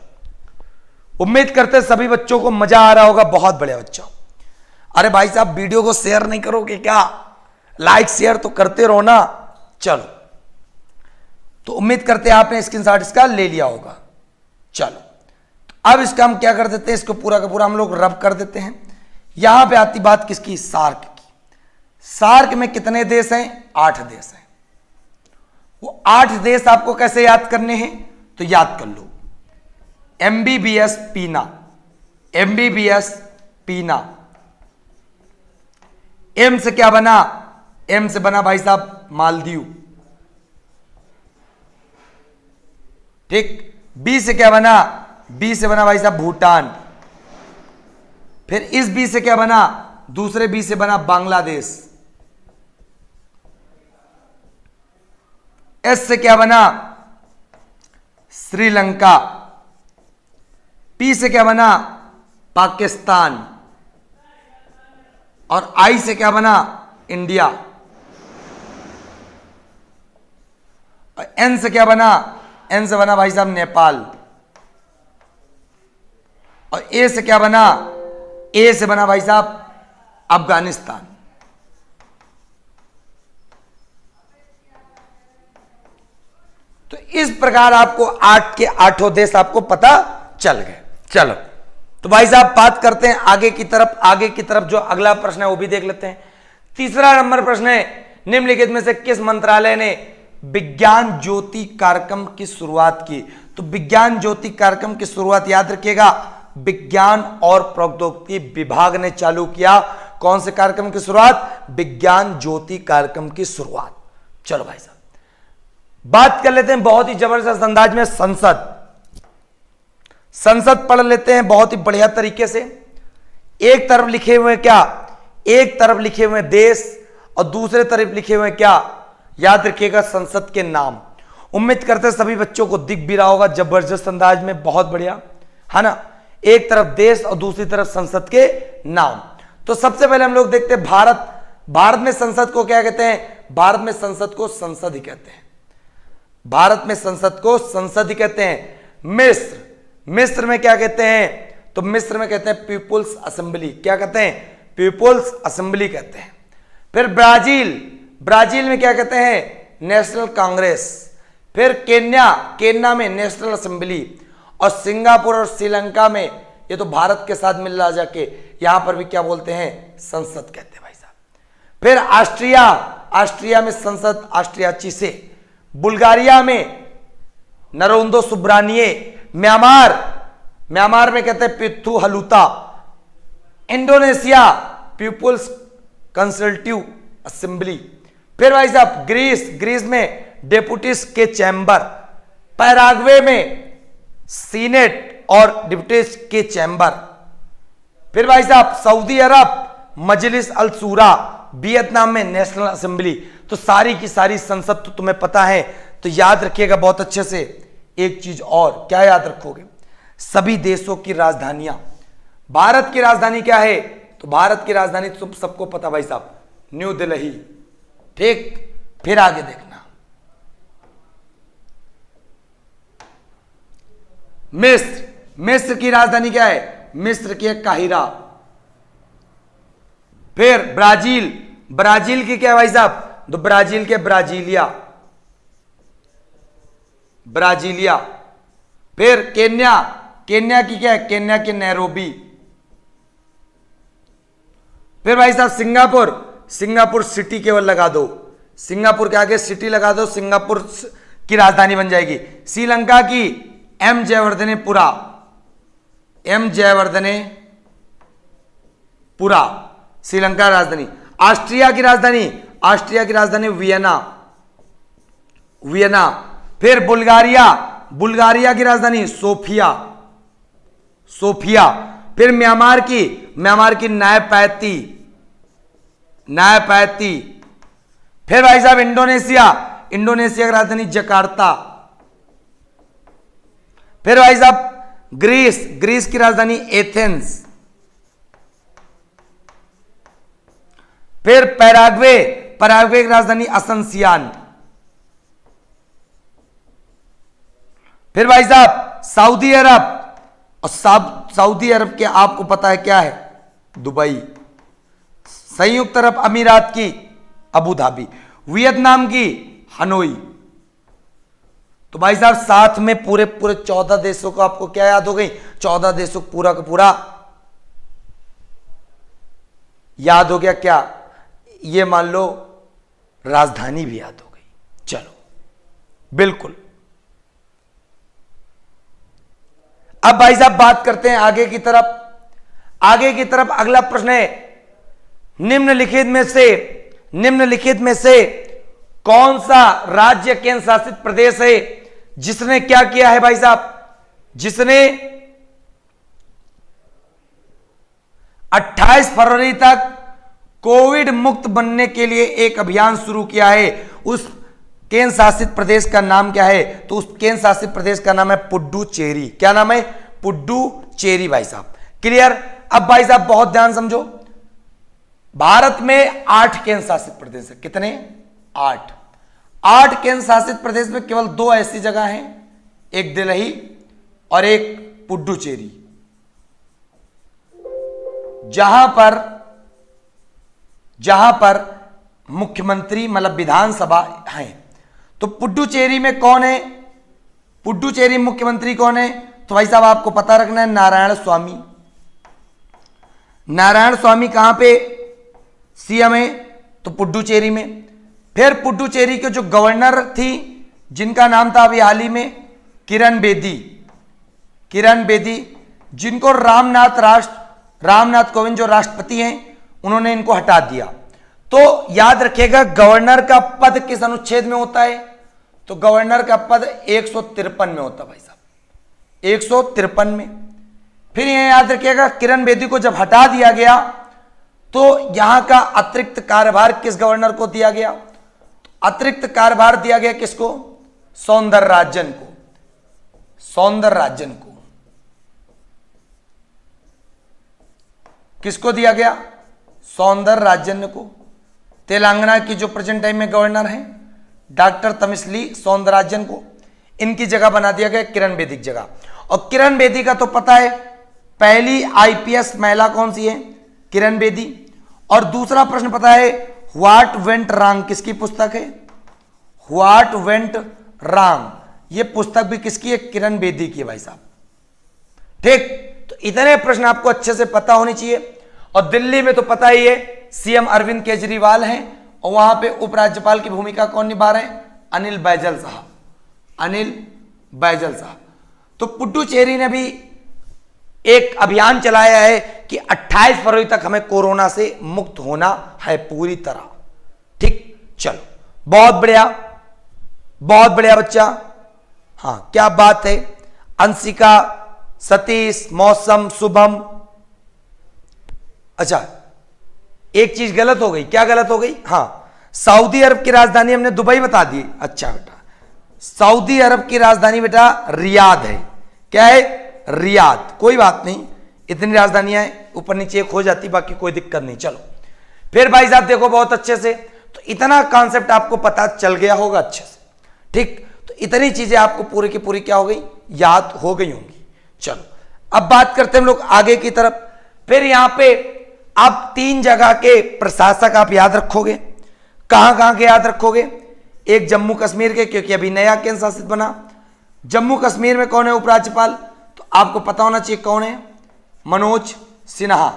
उम्मीद करते सभी बच्चों को मजा आ रहा होगा। बहुत बढ़िया बच्चों। अरे भाई साहब वीडियो को शेयर नहीं करोगे क्या? लाइक शेयर तो करते रहो ना। चलो, तो उम्मीद करते हैं आपने स्क्रीनशॉट इसका ले लिया होगा। चलो अब इसका हम क्या कर देते हैं, इसको पूरा का पूरा हम लोग रब कर देते हैं। यहां पे आती बात किसकी, सार्क की। सार्क में कितने देश हैं, 8 देश हैं। वो 8 देश आपको कैसे याद करने हैं, तो याद कर लो, MBBS पीना, MBBS पीना। एम से क्या बना, एम से बना भाई साहब मालदीव, ठीक। बी से क्या बना, बी से बना भाई साहब भूटान। फिर इस बी से क्या बना, दूसरे बी से बना बांग्लादेश। एस से क्या बना, श्रीलंका। पी से क्या बना, पाकिस्तान। और आई से क्या बना, इंडिया। और एन से क्या बना, एन से बना भाई साहब नेपाल। और ए से क्या बना, ए से बना भाई साहब अफगानिस्तान। तो इस प्रकार आपको 8 के 8 देश आपको पता चल गए। चलो तो भाई साहब बात करते हैं आगे की तरफ। आगे की तरफ जो अगला प्रश्न है वो भी देख लेते हैं। तीसरा नंबर प्रश्न है, निम्नलिखित में से किस मंत्रालय ने विज्ञान ज्योति कार्यक्रम की शुरुआत की। तो विज्ञान ज्योति कार्यक्रम की शुरुआत याद रखिएगा, विज्ञान और प्रौद्योगिकी विभाग ने चालू किया। कौन से कार्यक्रम की शुरुआत, विज्ञान ज्योति कार्यक्रम की शुरुआत। चलो भाई साहब बात कर लेते हैं बहुत ही जबरदस्त अंदाज में संसद। संसद पढ़ लेते हैं बहुत ही बढ़िया तरीके से। एक तरफ लिखे हुए क्या, एक तरफ लिखे हुए देश और दूसरे तरफ लिखे हुए क्या, याद रखिएगा संसद के नाम। उम्मीद करते हैं सभी बच्चों को दिख भी रहा होगा जबरदस्त अंदाज में, बहुत बढ़िया है ना। एक तरफ देश और दूसरी तरफ संसद के नाम। तो सबसे पहले हम लोग देखते हैं भारत। भारत में संसद को क्या कहते हैं, भारत में संसद को संसद ही कहते हैं। भारत में संसद को संसद ही कहते हैं। मिस्र, मिस्र में क्या कहते हैं, तो मिस्र में कहते हैं पीपुल्स असेंबली। क्या कहते हैं, पीपुल्स असेंबली कहते हैं। फिर ब्राजील, ब्राजील में क्या कहते हैं, नेशनल कांग्रेस। फिर केन्या, केन्या में नेशनल असेंबली। और सिंगापुर और श्रीलंका में, ये तो भारत के साथ मिल रहा जाके, यहां पर भी क्या बोलते हैं, संसद कहते हैं भाई साहब। फिर ऑस्ट्रिया, ऑस्ट्रिया में संसद ऑस्ट्रिया चीसे। बुल्गारिया में नरोंदो सुब्रानिये। म्यांमार, म्यांमार में कहते हैं Pyithu Hluttaw. Indonesia people's consultative assembly. फिर भाई साहब ग्रीस, ग्रीस में डेपुटीज के चैम्बर। पैराग्वे में सीनेट और डिप्यूटीज के चैम्बर। फिर भाई साहब सऊदी अरब मजलिस अल सूरा। वियतनाम में नेशनल असेंबली। तो सारी की सारी संसद तो तुम्हें पता है, तो याद रखिएगा बहुत अच्छे से। एक चीज और, क्या याद रखोगे, सभी देशों की राजधानियां। भारत की राजधानी क्या है, तो भारत की राजधानी तुम सबको पता भाई साहब, न्यू दिल्ली, ठीक। फिर आगे देखना, मिस्र, मिस्र की राजधानी क्या है, मिस्र की है काहिरा। फिर ब्राजील, ब्राजील की क्या है भाई साहब, तो ब्राजील के ब्राजीलिया, ब्राजीलिया। फिर केन्या, केन्या की क्या है, केन्या के नैरोबी। फिर भाई साहब सिंगापुर, सिंगापुर सिटी केवल लगा दो, सिंगापुर के आगे सिटी लगा दो, सिंगापुर की राजधानी बन जाएगी। श्रीलंका की एम जयवर्धनेपुरा, एम जयवर्धनेपुरा श्रीलंका राजधानी। ऑस्ट्रिया की राजधानी, ऑस्ट्रिया की राजधानी वियना, वियना। फिर बुल्गारिया, बुल्गारिया की राजधानी सोफिया, सोफिया। फिर म्यांमार की, म्यांमार की नायपैती, नायपैती। फिर भाई साहब इंडोनेशिया, इंडोनेशिया की राजधानी जकार्ता। फिर भाई साहब ग्रीस, ग्रीस की राजधानी एथेंस। फिर पैराग्वे, पैराग्वे की राजधानी असंसियान। फिर भाई साहब सऊदी अरब, और सऊदी अरब के आपको पता है क्या है, दुबई। संयुक्त अरब अमीरात की अबू धाबी। वियतनाम की हनोई। तो भाई साहब साथ में पूरे पूरे 14 देशों को आपको क्या याद हो गई? 14 देशों पूरा का पूरा याद हो गया क्या? ये मान लो राजधानी भी याद हो गई। चलो बिल्कुल। अब भाई साहब बात करते हैं आगे की तरफ। आगे की तरफ अगला प्रश्न है, निम्नलिखित में से कौन सा राज्य केंद्र शासित प्रदेश है जिसने क्या किया है भाई साहब? जिसने 28 फरवरी तक कोविड मुक्त बनने के लिए एक अभियान शुरू किया है। उस केंद्र शासित प्रदेश का नाम क्या है? तो उस केंद्र शासित प्रदेश का नाम है पुडुचेरी। क्या नाम है? पुडुचेरी भाई साहब। क्लियर? अब भाई साहब बहुत ध्यान समझो, भारत में 8 केंद्र शासित प्रदेश है। कितने? 8 केंद्र शासित प्रदेश में केवल 2 ऐसी जगह हैं, एक दिल्ली और एक पुडुचेरी, जहां पर मुख्यमंत्री मतलब विधानसभा है। तो पुडुचेरी में कौन है? पुडुचेरी मुख्यमंत्री कौन है? तो भाई साहब आपको पता रखना है, नारायण स्वामी। नारायण स्वामी कहां पे सीएम है? तो पुडुचेरी में। फिर पुडुचेरी के जो गवर्नर थी जिनका नाम था अभी हाल ही में किरण बेदी, जिनको रामनाथ कोविंद जो राष्ट्रपति हैं उन्होंने इनको हटा दिया। तो याद रखिएगा गवर्नर का पद किस अनुच्छेद में होता है? तो गवर्नर का पद 153 में होता है भाई साहब, 153 में। फिर यह याद रखिएगा किरण बेदी को जब हटा दिया गया तो यहां का अतिरिक्त कार्यभार किस गवर्नर को दिया गया? तो अतिरिक्त कार्यभार दिया गया किसको? सौंदरराजन को। किसको दिया गया? सौंदरराजन को। तेलंगाना की जो प्रेजेंट टाइम में गवर्नर हैं डॉक्टर तमिस्ली सौंदरराजन को, इनकी जगह बना दिया गया किरण बेदी की जगह। और किरण बेदी का तो पता है पहली आईपीएस महिला कौन सी है? किरण बेदी। और दूसरा प्रश्न पता है व्हाट वेंट रॉन्ग किसकी पुस्तक है? व्हाट वेंट रॉन्ग ये पुस्तक भी किसकी है? किरण बेदी की है भाई साहब। ठीक, तो इतने प्रश्न आपको अच्छे से पता होने चाहिए। और दिल्ली में तो पता ही है सीएम अरविंद केजरीवाल हैं और वहां पे उपराज्यपाल की भूमिका कौन निभा रहे हैं? अनिल बैजल साहब। तो पुडुचेरी ने भी एक अभियान चलाया है कि 28 फरवरी तक हमें कोरोना से मुक्त होना है पूरी तरह। ठीक, चलो बहुत बढ़िया बच्चा। हाँ क्या बात है। अंशिका, सतीश, मौसम, शुभम। अच्छा एक चीज गलत हो गई। क्या गलत हो गई? हाँ, सऊदी अरब की राजधानी हमने दुबई बता दी। अच्छा बेटा, सऊदी अरब की राजधानी बेटा रियाद है। क्या है? रियाद। कोई बात नहीं, इतनी राजधानियां हैं, ऊपर नीचे एक हो जाती, बाकी कोई दिक्कत नहीं। चलो फिर भाई साहब देखो बहुत अच्छे से, तो इतना कॉन्सेप्ट आपको पता चल गया होगा अच्छे से। ठीक, तो इतनी चीजें आपको पूरी की पूरी क्या हो गई? याद हो गई होंगी। चलो अब बात करते हैं हम लोग आगे की तरफ। फिर यहां पे आप 3 जगह के प्रशासक आप याद रखोगे। कहां के याद रखोगे? एक जम्मू कश्मीर के, क्योंकि अभी नया केंद्र शासित बना। जम्मू कश्मीर में कौन है उपराज्यपाल? तो आपको पता होना चाहिए कौन है? मनोज सिन्हा,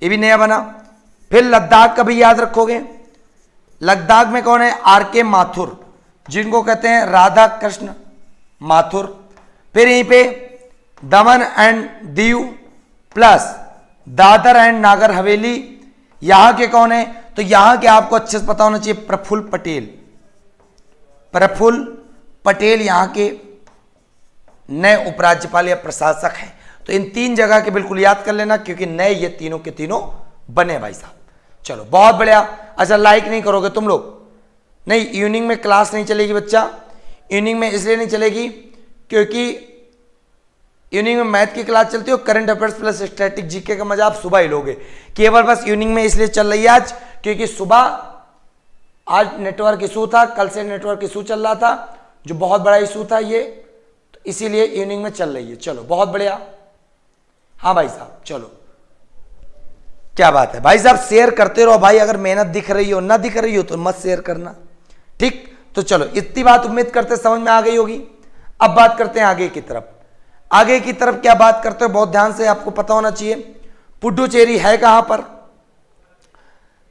ये भी नया बना। फिर लद्दाख का भी याद रखोगे। लद्दाख में कौन है? आरके माथुर, जिनको कहते हैं राधा कृष्ण माथुर। फिर यहीं पे दमन and Diu plus Dadar and Nagar Haveli, यहां के कौन है? तो यहां के आपको अच्छे से पता होना चाहिए प्रफुल्ल पटेल यहां के नए उपराज्यपाल या प्रशासक हैं। तो इन 3 जगह के बिल्कुल याद कर लेना, क्योंकि नए ये तीनों के तीनों बने भाई साहब। चलो बहुत बढ़िया। अच्छा लाइक नहीं करोगे तुम लोग? नहीं, इवनिंग में क्लास नहीं चलेगी बच्चा। इवनिंग में इसलिए नहीं चलेगी क्योंकि इवनिंग में मैथ की क्लास चलती है, current affairs plus static GK का मजा आप सुबह ही लोगे। केवल बस इवनिंग में इसलिए चल रही है आज, क्योंकि सुबह आज नेटवर्क इशू था, कल से नेटवर्क इशू चल रहा था, जो बहुत बड़ा इशू था ये, तो इसीलिए इवनिंग में चल रही है। चलो बहुत बढ़िया। हाँ भाई साहब चलो, क्या बात है भाई साहब, शेयर करते रहो भाई। अगर मेहनत दिख रही हो ना दिख रही हो तो मत शेयर करना। ठीक, तो चलो इतनी बात उम्मीद करते समझ में आ गई होगी। अब बात करते हैं आगे की तरफ। आगे की तरफ क्या बात करते हो, बहुत ध्यान से आपको पता होना चाहिए पुडुचेरी है कहां पर।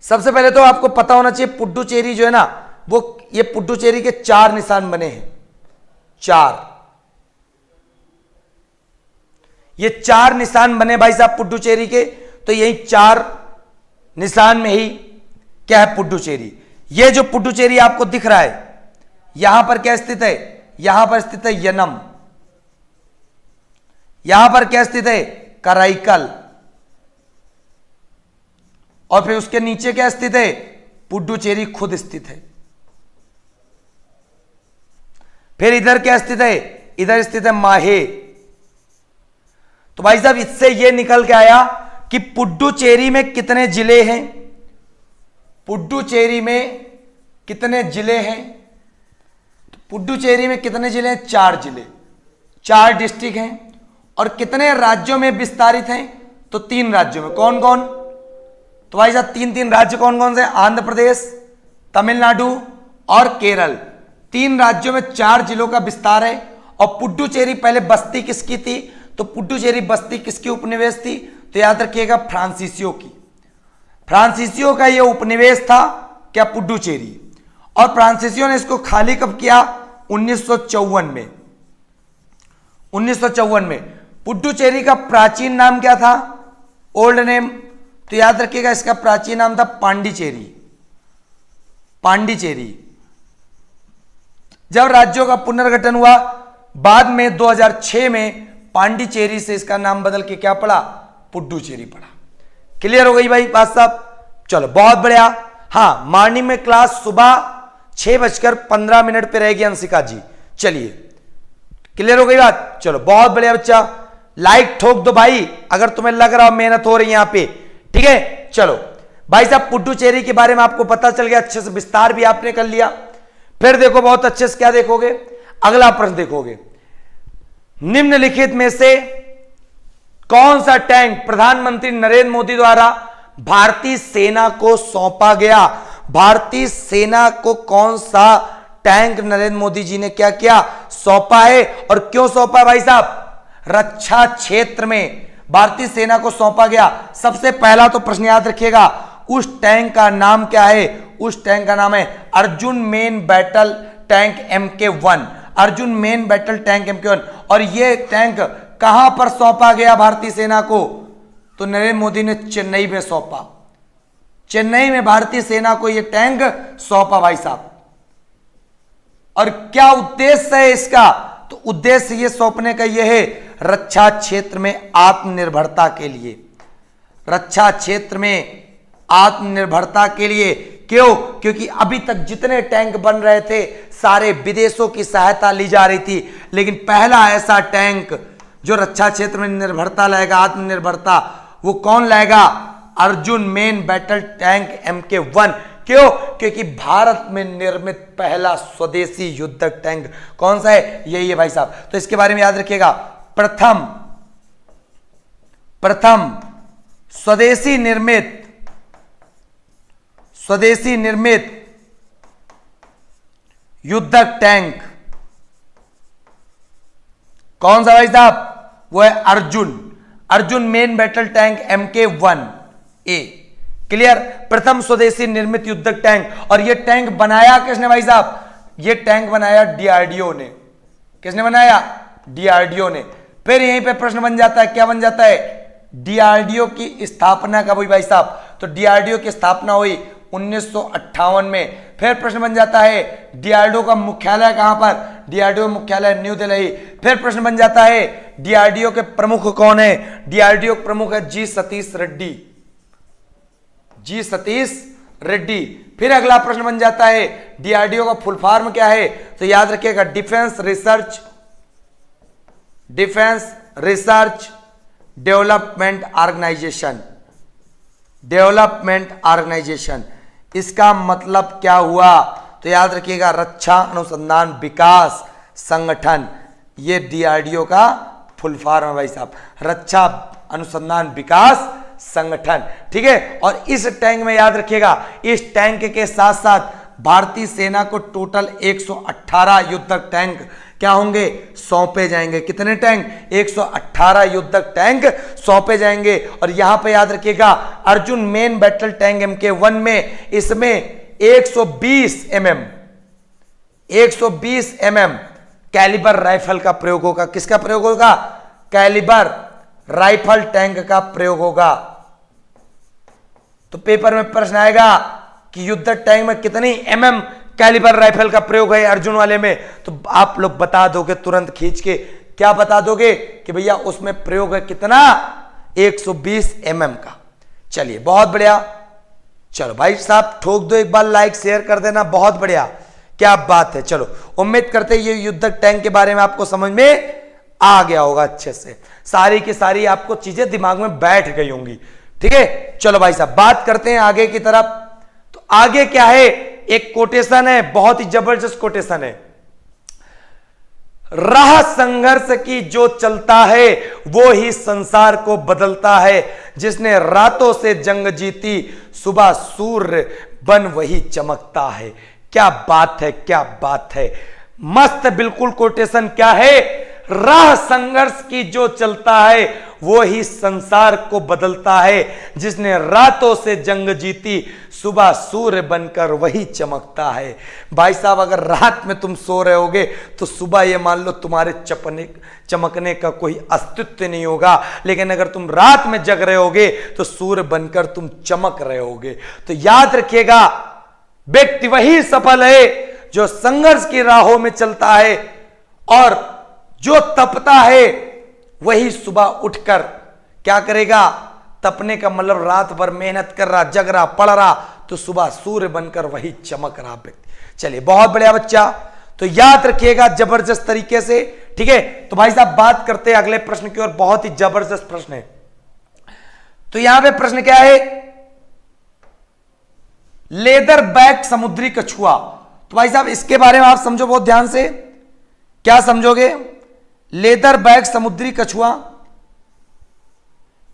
सबसे पहले तो आपको पता होना चाहिए पुडुचेरी जो है ना, वो ये पुडुचेरी के 4 निशान बने हैं, 4, ये 4 निशान बने भाई साहब पुडुचेरी के। तो यही 4 निशान में ही क्या है पुडुचेरी। ये जो पुडुचेरी आपको दिख रहा है, यहां पर क्या स्थित है, यहां पर स्थित है यनम, यहां पर क्या स्थित है कराईकल, और फिर उसके नीचे क्या स्थित है, पुडुचेरी खुद स्थित है। फिर इधर क्या स्थित है, इधर स्थित है माहे। तो भाई साहब इससे यह निकल के आया कि पुडुचेरी में कितने जिले हैं, पुडुचेरी में कितने जिले हैं। तो पुडुचेरी में कितने जिले हैं, 4 जिले, 4 डिस्ट्रिक्ट हैं। और कितने राज्यों में विस्तारित हैं, तो 3 राज्यों में। कौन कौन, तो भाई साहब 3 राज्य कौन कौन से, आंध्र प्रदेश, तमिलनाडु और केरल। 3 राज्यों में 4 जिलों का विस्तार है। और पुडुचेरी पहले बस्ती किसकी थी, तो पुडुचेरी बस्ती किसकी उपनिवेश थी, तो याद रखिएगा फ्रांसीसियों की। फ्रांसीसियों का यह उपनिवेश था क्या, पुडुचेरी। और फ्रांसीसियों ने इसको खाली कब किया, 1954 में। 1954 में। पुडुचेरी का प्राचीन नाम क्या था, ओल्ड नेम, तो याद रखिएगा इसका प्राचीन नाम था पांडिचेरी, पांडिचेरी। जब राज्यों का पुनर्गठन हुआ बाद में 2006 में पांडिचेरी से इसका नाम बदल के क्या पड़ा, पुडुचेरी पड़ा। क्लियर हो गई भाई बात साहब, चलो बहुत बढ़िया। हाँ, मॉर्निंग में क्लास सुबह 6:15 पे रहेगी अंशिका जी। चलिए क्लियर हो गई बात, चलो बहुत बढ़िया बच्चा। लाइक ठोक दो भाई अगर तुम्हें लग रहा हो मेहनत हो रही है यहां पे, ठीक है। चलो भाई साहब पुडुचेरी के बारे में आपको पता चल गया, अच्छे से विस्तार भी आपने कर लिया। फिर देखो बहुत अच्छे से क्या देखोगे, अगला प्रश्न देखोगे, निम्नलिखित में से कौन सा टैंक प्रधानमंत्री नरेंद्र मोदी द्वारा भारतीय सेना को सौंपा गया। भारतीय सेना को कौन सा टैंक नरेंद्र मोदी जी ने क्या किया, सौंपा है। और क्यों सौंपा भाई साहब, रक्षा क्षेत्र में भारतीय सेना को सौंपा गया। सबसे पहला तो प्रश्न याद रखिएगा, उस टैंक का नाम क्या है, उस टैंक का नाम है Arjun main battle tank MK1, Arjun main battle tank MK1। और यह टैंक कहां पर सौंपा गया भारतीय सेना को, तो नरेंद्र मोदी ने चेन्नई में सौंपा, चेन्नई में भारतीय सेना को यह टैंक सौंपा भाई साहब। और क्या उद्देश्य है इसका, तो उद्देश्य ये सौंपने का यह है रक्षा क्षेत्र में आत्मनिर्भरता के लिए, रक्षा क्षेत्र में आत्मनिर्भरता के लिए। क्यों, क्योंकि अभी तक जितने टैंक बन रहे थे सारे विदेशों की सहायता ली जा रही थी, लेकिन पहला ऐसा टैंक जो रक्षा क्षेत्र में निर्भरता लाएगा, आत्मनिर्भरता, वो कौन लाएगा, Arjun main battle tank MK1। क्यों, क्योंकि भारत में निर्मित पहला स्वदेशी युद्धक टैंक कौन सा है, यही है भाई साहब। तो इसके बारे में याद रखिएगा, प्रथम स्वदेशी निर्मित युद्धक टैंक कौन सा भाई साहब, वो है Arjun main battle tank MK1A। Clear, प्रथम स्वदेशी निर्मित युद्धक टैंक। और ये टैंक बनाया किसने भाई साहब, ये टैंक बनाया DRDO ने। किसने बनाया, DRDO ने। फिर यहीं पे प्रश्न बन जाता है, क्या बन जाता है, DRDO की स्थापना कब हुई भाई साहब, तो DRDO की स्थापना हुई 1958 में। फिर प्रश्न बन जाता है DRDO का मुख्यालय कहां पर, DRDO मुख्यालय न्यू दिल्ली। फिर प्रश्न बन जाता है DRDO के प्रमुख कौन है, DRDO के प्रमुख है जी सतीश रेड्डी। फिर अगला प्रश्न बन जाता है DRDO का फुल फॉर्म क्या है, तो याद रखिएगा डिफेंस रिसर्च डेवलपमेंट ऑर्गेनाइजेशन। इसका मतलब क्या हुआ, तो याद रखिएगा रक्षा अनुसंधान विकास संगठन। ये DRDO का फुल फॉर्म है भाई साहब, रक्षा अनुसंधान विकास संगठन, ठीक है। और इस टैंक में याद रखिएगा, इस टैंक के साथ साथ भारतीय सेना को टोटल 118 युद्धक टैंक क्या होंगे, सौंपे जाएंगे। कितने टैंक, 118 युद्धक टैंक सौंपे जाएंगे। और यहां पे याद रखिएगा Arjun main battle tank MK1 में इसमें 120 mm कैलिबर राइफल का प्रयोग होगा। किसका प्रयोग होगा, कैलिबर राइफल टैंक का प्रयोग होगा। तो पेपर में प्रश्न आएगा कि युद्ध टैंक में कितनी MM कैलिबर राइफल का प्रयोग है अर्जुन वाले में, तो आप लोग बता दोगे तुरंत खींच के। क्या बता दोगे कि भैया उसमें प्रयोग है कितना, 120 mm का। चलिए बहुत बढ़िया। चलो भाई साहब ठोक दो एक बार, लाइक शेयर कर देना, बहुत बढ़िया, क्या बात है। चलो उम्मीद करते ये युद्धक टैंक के बारे में आपको समझ में आ गया होगा अच्छे से, सारी की सारी आपको चीजें दिमाग में बैठ गई होंगी। ठीक है, चलो भाई साहब बात करते हैं आगे की तरफ। तो आगे क्या है, एक कोटेशन है, बहुत ही जबरदस्त कोटेशन है। राह संघर्ष की जो चलता है वो ही संसार को बदलता है, जिसने रातों से जंग जीती सुबह सूर्य बन वही चमकता है। क्या बात है, क्या बात है, मस्त बिल्कुल कोटेशन। क्या है, राह संघर्ष की जो चलता है वो ही संसार को बदलता है, जिसने रातों से जंग जीती सुबह सूर्य बनकर वही चमकता है। भाई साहब अगर रात में तुम सो रहे होगे तो सुबह ये मान लो तुम्हारे चमकने का कोई अस्तित्व नहीं होगा, लेकिन अगर तुम रात में जग रहे होगे तो सूर्य बनकर तुम चमक रहे होगे। तो याद रखिएगा व्यक्ति वही सफल है जो संघर्ष की राहों में चलता है, और जो तपता है वही सुबह उठकर क्या करेगा, तपने का मतलब रात भर मेहनत कर रहा, जग रहा, पढ़ रहा, तो सुबह सूर्य बनकर वही चमक रहा व्यक्ति। चलिए बहुत बढ़िया बच्चा, तो याद रखिएगा जबरदस्त तरीके से। ठीक है, तो भाई साहब बात करते हैं अगले प्रश्न की ओर, बहुत ही जबरदस्त प्रश्न है। तो यहां पे प्रश्न क्या है, लेदर बैक समुद्री कछुआ। तो भाई साहब इसके बारे में आप समझो बहुत ध्यान से, क्या समझोगे, लेदर बैक समुद्री कछुआ।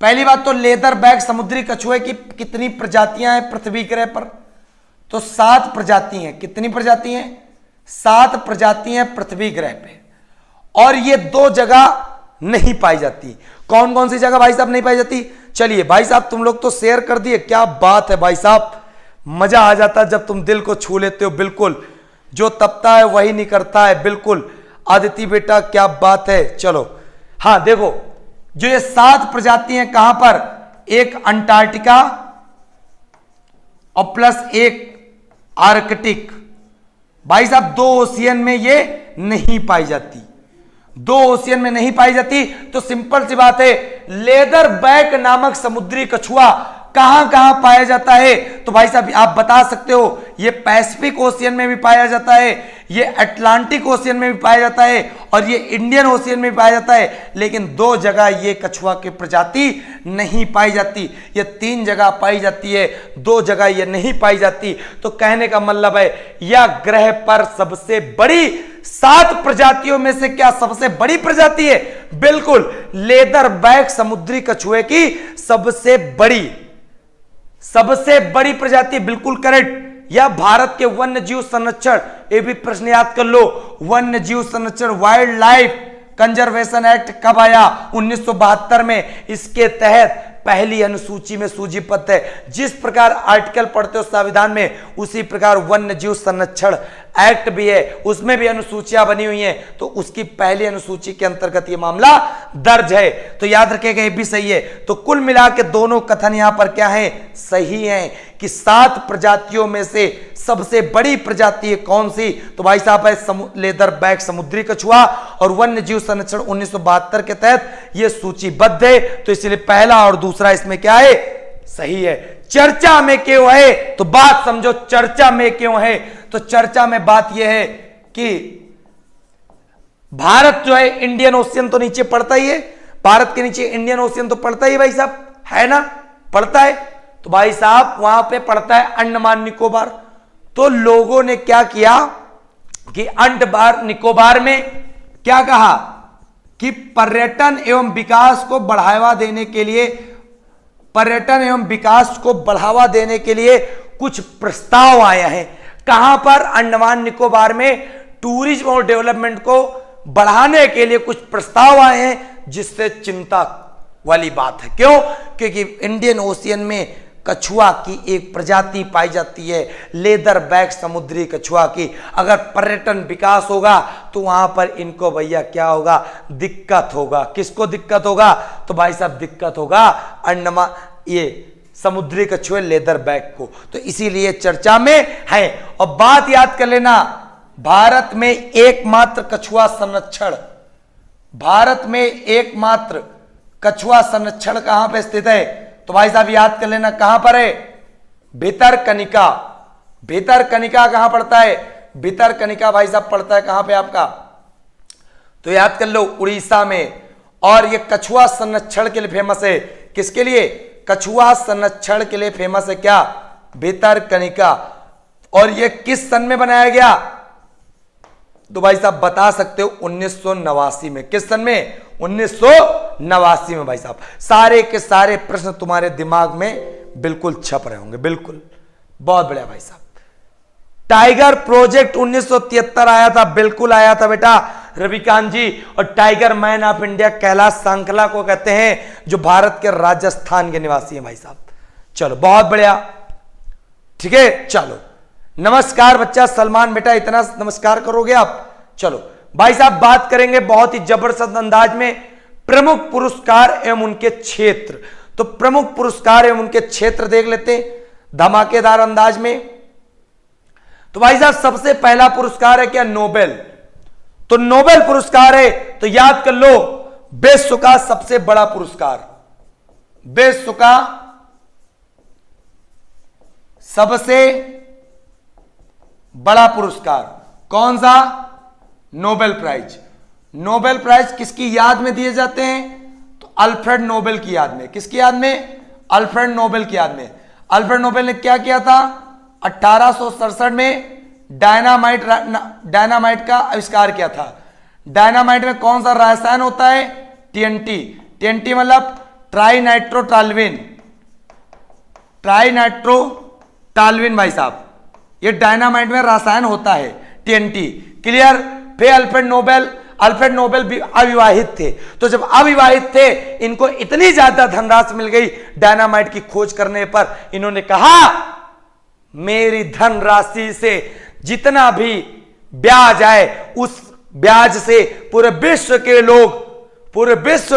पहली बात तो लेदर बैक समुद्री कछुए की कितनी प्रजातियां हैं पृथ्वी ग्रह पर, तो 7 प्रजाति हैं। कितनी प्रजाति हैं, 7 प्रजाति हैं पृथ्वी ग्रह पे, और ये 2 जगह नहीं पाई जाती। कौन कौन सी जगह भाई साहब नहीं पाई जाती, चलिए भाई साहब तुम लोग तो शेयर कर दिए, क्या बात है भाई साहब, मजा आ जाता है जब तुम दिल को छू लेते हो। बिल्कुल जो तपता है वही निकलता है, बिल्कुल आदिति बेटा क्या बात है। चलो हाँ देखो, जो ये 7 प्रजाति हैं कहां पर, एक अंटार्कटिका और प्लस एक आर्कटिक। भाई साहब 2 ओशियन में ये नहीं पाई जाती, 2 ओशियन में नहीं पाई जाती। तो सिंपल सी बात है, लेदर बैक नामक समुद्री कछुआ कहां कहां पाया जाता है, तो भाई साहब आप बता सकते हो, ये पैसिफिक ओशियन में भी पाया जाता है, ये अटलांटिक ओशियन में भी पाया जाता है, और ये इंडियन ओशियन में भी पाया जाता है। लेकिन 2 जगह ये कछुआ की प्रजाति नहीं पाई जाती, ये 3 जगह पाई जाती है, 2 जगह ये नहीं पाई जाती। तो कहने का मतलब है यह ग्रह पर सबसे बड़ी 7 प्रजातियों में से क्या सबसे बड़ी प्रजाति है, बिल्कुल लेदर बैक समुद्री कछुए की सबसे बड़ी प्रजाति, बिल्कुल करेक्ट। या भारत के वन्य जीव संरक्षण, ये भी प्रश्न याद कर लो, वन्य जीव संरक्षण वाइल्ड लाइफ कंजर्वेशन एक्ट कब आया, 1972 में। इसके तहत पहली अनुसूची में सूचीबद्ध है। जिस प्रकार आर्टिकल पढ़ते हो संविधान में, उसी प्रकार वन्य जीव संरक्षण एक्ट भी है, उसमें भी अनुसूचियां बनी हुई हैं, तो उसकी पहली अनुसूची के अंतर्गत यह मामला दर्ज है। तो याद रखिएगा ये भी सही है। तो कुल मिला के दोनों कथन यहां पर क्या है, सही है कि 7 प्रजातियों में से सबसे बड़ी प्रजाति है कौन सी, तो भाई साहब है लेदर बैक समुद्री कछुआ, और वन्य जीव संरक्षण 1972 के तहत यह सूचीबद्ध है। तो इसलिए पहला और दूसरा इसमें क्या है, सही है। चर्चा में क्यों है, तो बात समझो चर्चा में क्यों है। तो चर्चा में बात यह है कि भारत जो है इंडियन ओशियन तो नीचे पड़ता ही है, भारत के नीचे इंडियन ओशियन तो पड़ता ही भाई साहब, है ना, पड़ता है। तो भाई साहब वहां पे पड़ता है अंडमान निकोबार। तो लोगों ने क्या किया कि अंडमान निकोबार में क्या कहा कि पर्यटन एवं विकास को बढ़ावा देने के लिए, पर्यटन एवं विकास को बढ़ावा देने के लिए कुछ प्रस्ताव आए हैं। कहां पर, अंडमान निकोबार में टूरिज्म और डेवलपमेंट को बढ़ाने के लिए कुछ प्रस्ताव आए हैं, जिससे चिंता वाली बात है। क्यों? क्योंकि इंडियन ओशियन में कछुआ की एक प्रजाति पाई जाती है, लेदर बैक समुद्री कछुआ की। अगर पर्यटन विकास होगा तो वहां पर इनको भैया क्या होगा? दिक्कत होगा। किसको दिक्कत होगा? तो भाई साहब दिक्कत होगा अंडमान ये समुद्री कछुए लेदर बैक को। तो इसीलिए चर्चा में है। और बात याद कर लेना, भारत में एकमात्र कछुआ संरक्षण, भारत में एकमात्र कछुआ संरक्षण कहां पे स्थित है? तो भाई साहब याद कर लेना, कहां पर है? भितरकनिका। भितरकनिका कहां पड़ता है? भितरकनिका भाई साहब पड़ता है कहां पे आपका? तो याद कर लो, उड़ीसा में। और ये कछुआ संरक्षण के लिए फेमस है। किसके लिए? कछुआ संरक्षण के लिए फेमस है क्या? भितरकनिका। और ये किस सन में बनाया गया? तो भाई साहब बता सकते हो 1989 में। किस सन में? 1989 में। भाई साहब सारे के सारे प्रश्न तुम्हारे दिमाग में बिल्कुल छप रहे होंगे। बिल्कुल, बहुत बढ़िया भाई साहब। टाइगर प्रोजेक्ट 1973 आया था, बिल्कुल आया था बेटा रविकांत जी। और tiger man of India Kailash सांकला को कहते हैं, जो भारत के राजस्थान के निवासी हैं भाई साहब। चलो बहुत बढ़िया, ठीक है। चलो नमस्कार बच्चा सलमान बेटा, इतना नमस्कार करोगे आप? चलो भाई साहब बात करेंगे बहुत ही जबरदस्त अंदाज में प्रमुख पुरस्कार एवं उनके क्षेत्र। तो प्रमुख पुरस्कार एवं उनके क्षेत्र देख लेते हैं धमाकेदार अंदाज में। तो भाई साहब सबसे पहला पुरस्कार है क्या? नोबेल। तो नोबेल पुरस्कार है, तो याद कर लो विश्व का सबसे बड़ा पुरस्कार, विश्व का सबसे बड़ा पुरस्कार कौन सा? Nobel prize. नोबेल प्राइज किसकी याद में दिए जाते हैं? तो अल्फ्रेड नोबेल की याद में। किसकी याद में? अल्फ्रेड नोबेल की याद में। अल्फ्रेड नोबेल ने क्या किया था? 1867 में डायनामाइट का आविष्कार किया था। डायनामाइट में कौन सा रसायन होता है? टीएनटी। टीएनटी मतलब ट्राइनाइट्रोटॉल्यूइन। ट्राइनाइट्रोटॉल्यूइन भाई साहब, ये डायनामाइट में रसायन होता है टीएनटी। क्लियर? फिर अल्फ्रेड नोबेल भी अविवाहित थे। तो जब अविवाहित थे, इनको इतनी ज्यादा धनराशि मिल गई डायनामाइट की खोज करने पर, इन्होंने कहा मेरी धनराशि से जितना भी ब्याज आए, उस ब्याज से पूरे विश्व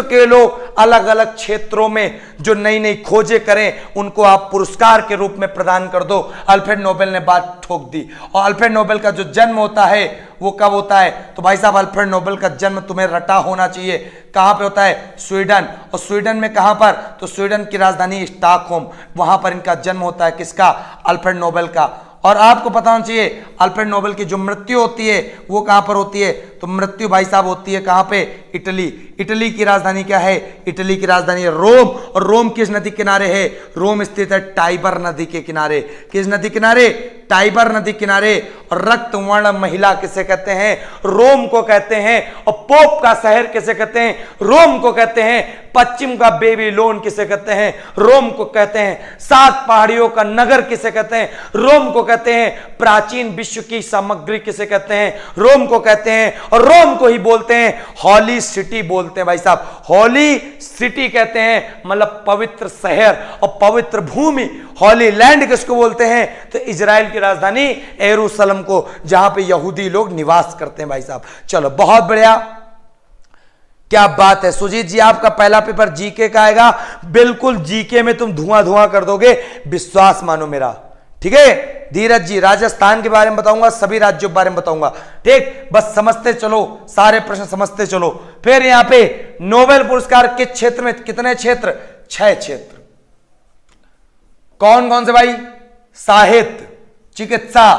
के लोग अलग अलग क्षेत्रों में जो नई नई खोजें करें, उनको आप पुरस्कार के रूप में प्रदान कर दो। अल्फ्रेड नोबेल ने बात ठोक दी। और अल्फ्रेड नोबेल का जो जन्म होता है वो कब होता है? तो भाई साहब अल्फ्रेड नोबेल का जन्म तुम्हें रटा होना चाहिए। कहां पे होता है? स्वीडन। और स्वीडन में कहां पर? तो स्वीडन की राजधानी स्टॉकहोम, वहां पर इनका जन्म होता है। किसका? अल्फ्रेड नोबेल का। और आपको पता होना चाहिए अल्फ्रेड नोबेल की जो मृत्यु होती है वो कहां पर होती है? तो मृत्यु भाई साहब होती है कहां पे? इटली। इटली की राजधानी क्या है? इटली की राजधानी है रोम। और रोम किस नदी किनारे है? रोम स्थित है टाइबर नदी के किनारे। किस नदी किनारे? टाइबर नदी किनारे। और रक्त वर्ण महिला किसे कहते हैं? रोम को कहते हैं। और पोप का शहर किसे कहते हैं? रोम को कहते हैं। पश्चिम का बेबीलोन किसे कहते हैं? रोम को कहते हैं। 7 पहाड़ियों का नगर किसे कहते हैं? रोम को कहते हैं। प्राचीन विश्व की सामग्री किसे कहते हैं? रोम को कहते हैं। और रोम को ही बोलते हैं हॉली सिटी बोलते हैं भाई साहब। हॉली सिटी कहते हैं मतलब पवित्र शहर और पवित्र भूमि। हॉली लैंड किसको बोलते हैं? तो इजराइल की राजधानी यरूशलेम को, जहां पे यहूदी लोग निवास करते हैं भाई साहब। चलो बहुत बढ़िया, क्या बात है। सुजीत जी आपका पहला पेपर जीके का आएगा। बिल्कुल जीके में तुम धुआं धुआं कर दोगे, विश्वास मानो मेरा, ठीक है। धीरज जी राजस्थान के बारे में बताऊंगा, सभी राज्यों के बारे में बताऊंगा, ठीक। बस समझते चलो, सारे प्रश्न समझते चलो। फिर यहां पे नोबेल पुरस्कार किस क्षेत्र में? कितने क्षेत्र? 6 क्षेत्र। कौन कौन से भाई? साहित्य, चिकित्सा,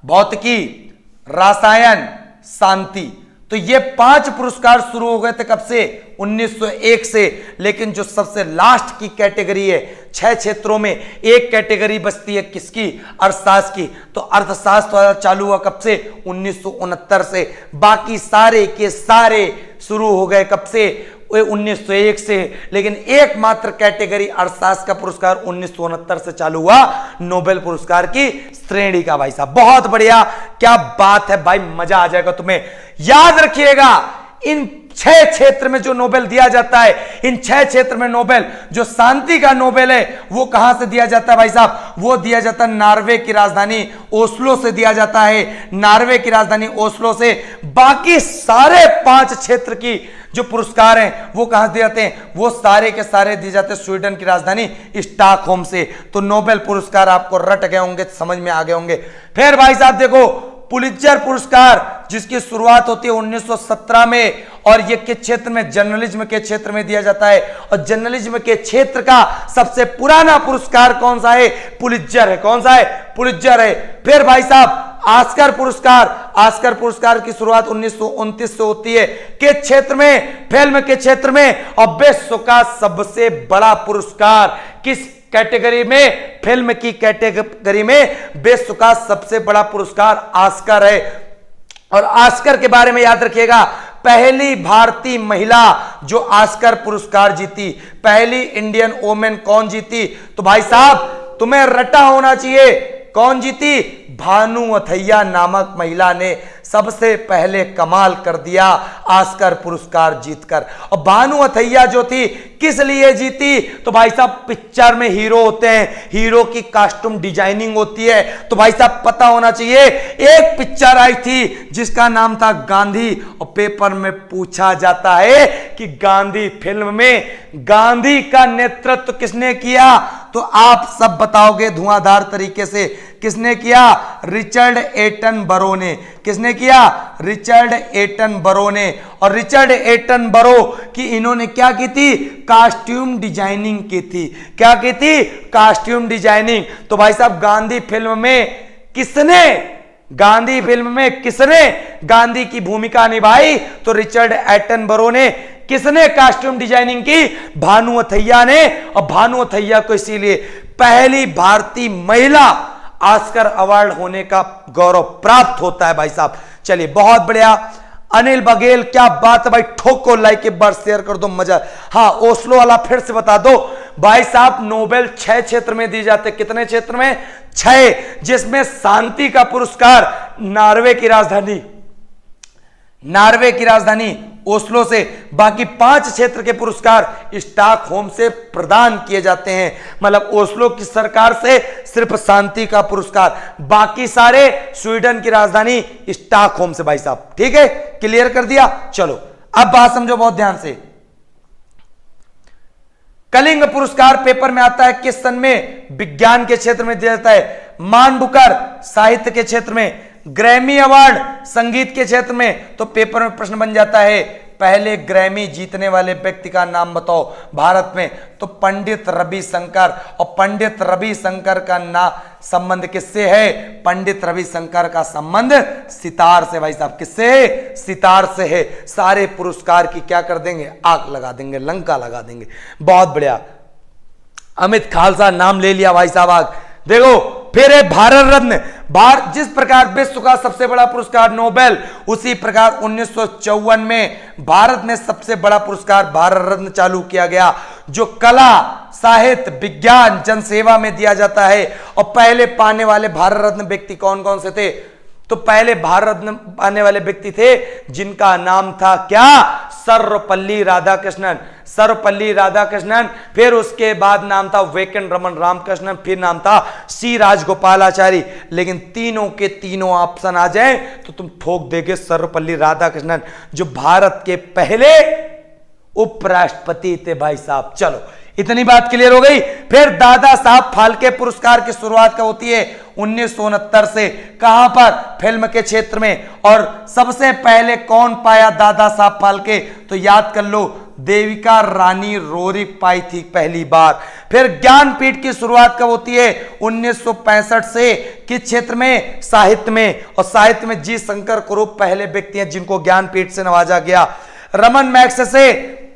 भौतिकी, रसायन, शांति। तो ये 5 पुरस्कार शुरू हो गए थे कब से? 1901 से। लेकिन जो सबसे लास्ट की कैटेगरी है, 6 क्षेत्रों में एक कैटेगरी बचती है किसकी? अर्थशास्त्र की। तो अर्थशास्त्र वाला चालू हुआ कब से? 1969 से। बाकी सारे के सारे शुरू हो गए कब से? वो 1901 से, लेकिन एकमात्र कैटेगरी अर्थशास्त्र का पुरस्कार 1969 से चालू हुआ, नोबेल पुरस्कार की श्रेणी का। भाई साहब बहुत बढ़िया, क्या बात है भाई, मजा आ जाएगा तुम्हें। याद रखिएगा इन 6 क्षेत्र में जो नोबेल दिया जाता है, इन 6 क्षेत्र में नोबेल, जो शांति का नोबेल है वो कहां से दिया जाता है भाई साहब? वो दिया जाता है नॉर्वे की राजधानी ओस्लो से दिया जाता है, नॉर्वे की राजधानी ओस्लो से। बाकी सारे 5 क्षेत्र की जो पुरस्कार हैं वो कहां से दिए जाते हैं? वो सारे के सारे दिए जाते हैं स्वीडन की राजधानी स्टॉकहोम से। तो नोबेल पुरस्कार आपको रट गए होंगे, समझ में आ गए होंगे। फिर भाई साहब देखो, पुलित्जर पुरस्कार जिसकी शुरुआत होती है 1917 में, और ये किस क्षेत्र में? जर्नलिज्म के क्षेत्र में दिया जाता है। और जर्नलिज्म के क्षेत्र का सबसे पुराना पुरस्कार कौन सा है? पुलित्जर है। कौन सा है? पुलित्जर है। फिर भाई साहब ऑस्कर पुरस्कार, ऑस्कर पुरस्कार की शुरुआत 1929 से होती है। किस क्षेत्र में? फिल्म के क्षेत्र में। और विश्व का सबसे बड़ा पुरस्कार किस कैटेगरी में? फिल्म की कैटेगरी में विश्व का सबसे बड़ा पुरस्कार ऑस्कर है। और ऑस्कर के बारे में याद रखिएगा, पहली भारतीय महिला जो ऑस्कर पुरस्कार जीती, पहली इंडियन वोमेन कौन जीती? तो भाई साहब तुम्हें रटा होना चाहिए, कौन जीती? भानु अथैया नामक महिला ने सबसे पहले कमाल कर दिया ऑस्कर पुरस्कार जीतकर। और भानु अथैया जो थी किस लिए जीती? तो भाई साहब पिक्चर में हीरो होते हैं, हीरो की कॉस्ट्यूम डिजाइनिंग होती है। तो भाई साहब पता होना चाहिए, एक पिक्चर आई थी जिसका नाम था गांधी, और पेपर में पूछा जाता है कि गांधी फिल्म में गांधी का नेतृत्व किसने किया? तो आप सब बताओगे धुआंधार तरीके से। किसने किया? रिचर्ड एटनबरो ने। किसने किया? रिचर्ड एटनबरो ने। और रिचर्ड एटनबरो की इन्होंने क्या की थी? कॉस्ट्यूम डिजाइनिंग की थी। क्या की थी? Costume designing. तो भाई साहब गांधी फिल्म में किसने गांधी की भूमिका निभाई? तो रिचर्ड एटनबरो ने। किसने कॉस्ट्यूम डिजाइनिंग की? भानु अथैया ने। और भानु अथैया को इसीलिए पहली भारतीय महिला ऑस्कर अवार्ड होने का गौरव प्राप्त होता है। भाई साहब चलिए बहुत बढ़िया। अनिल बघेल क्या बात है भाई, ठोको लाइक एक बार शेयर कर दो, मजा। हाँ ओस्लो वाला फिर से बता दो भाई साहब, नोबेल 6 क्षेत्र में दिए जाते। कितने क्षेत्र में? 6, जिसमें शांति का पुरस्कार नॉर्वे की राजधानी ओस्लो से, बाकी 5 क्षेत्र के पुरस्कार स्टॉकहोम से प्रदान किए जाते हैं। मतलब ओस्लो की सरकार से सिर्फ शांति का पुरस्कार, बाकी सारे स्वीडन की राजधानी स्टॉकहोम से। भाई साहब ठीक है, क्लियर कर दिया। चलो अब बात समझो बहुत ध्यान से। कलिंग पुरस्कार पेपर में आता है किस सन में? विज्ञान के क्षेत्र में दिया जाता है। मान बुकर साहित्य के क्षेत्र में। ग्रैमी अवार्ड संगीत के क्षेत्र में। तो पेपर में प्रश्न बन जाता है पहले ग्रैमी जीतने वाले व्यक्ति का नाम बताओ भारत में। तो पंडित रविशंकर। और पंडित रविशंकर का संबंध किससे है? पंडित रविशंकर का संबंध सितार से। भाई साहब किससे है? सितार से है। सारे पुरस्कार की क्या कर देंगे? आग लगा देंगे, लंका लगा देंगे। बहुत बढ़िया। अमित खालसा नाम ले लिया भाई साहब। आग देखो फिर है भारत रत्न। जिस प्रकार विश्व का सबसे बड़ा पुरस्कार नोबेल, उसी प्रकार 1954 में भारत में सबसे बड़ा पुरस्कार भारत रत्न चालू किया गया, जो कला, साहित्य, विज्ञान, जनसेवा में दिया जाता है। और पहले पाने वाले भारत रत्न व्यक्ति कौन कौन से थे? तो पहले भारत रत्न पाने वाले व्यक्ति थे जिनका नाम था क्या? सर्वपल्ली राधाकृष्णन। सर्वपल्ली राधाकृष्णन। फिर उसके बाद नाम था वेंकट रमन रामकृष्णन। फिर नाम था सी राजगोपालाचारी। लेकिन तीनों के तीनों ऑप्शन आ जाए तो तुम ठोक देगे सर्वपल्ली राधाकृष्णन, जो भारत के पहले उपराष्ट्रपति थे। भाई साहब चलो इतनी बात क्लियर हो गई। फिर दादा साहब फाल्के पुरस्कार की शुरुआत कब होती है? 1969 से। कहां पर? फिल्म के क्षेत्र में। और सबसे पहले कौन पाया दादा साहब फाल्के? तो याद कर लो, देविका रानी रोरिक पाई थी पहली बार। फिर ज्ञानपीठ की शुरुआत कब होती है? 1965 से। किस क्षेत्र में? साहित्य में। और साहित्य में जी शंकर कुरूप पहले व्यक्ति हैं जिनको ज्ञानपीठ से नवाजा गया। रमन मैग्सेसे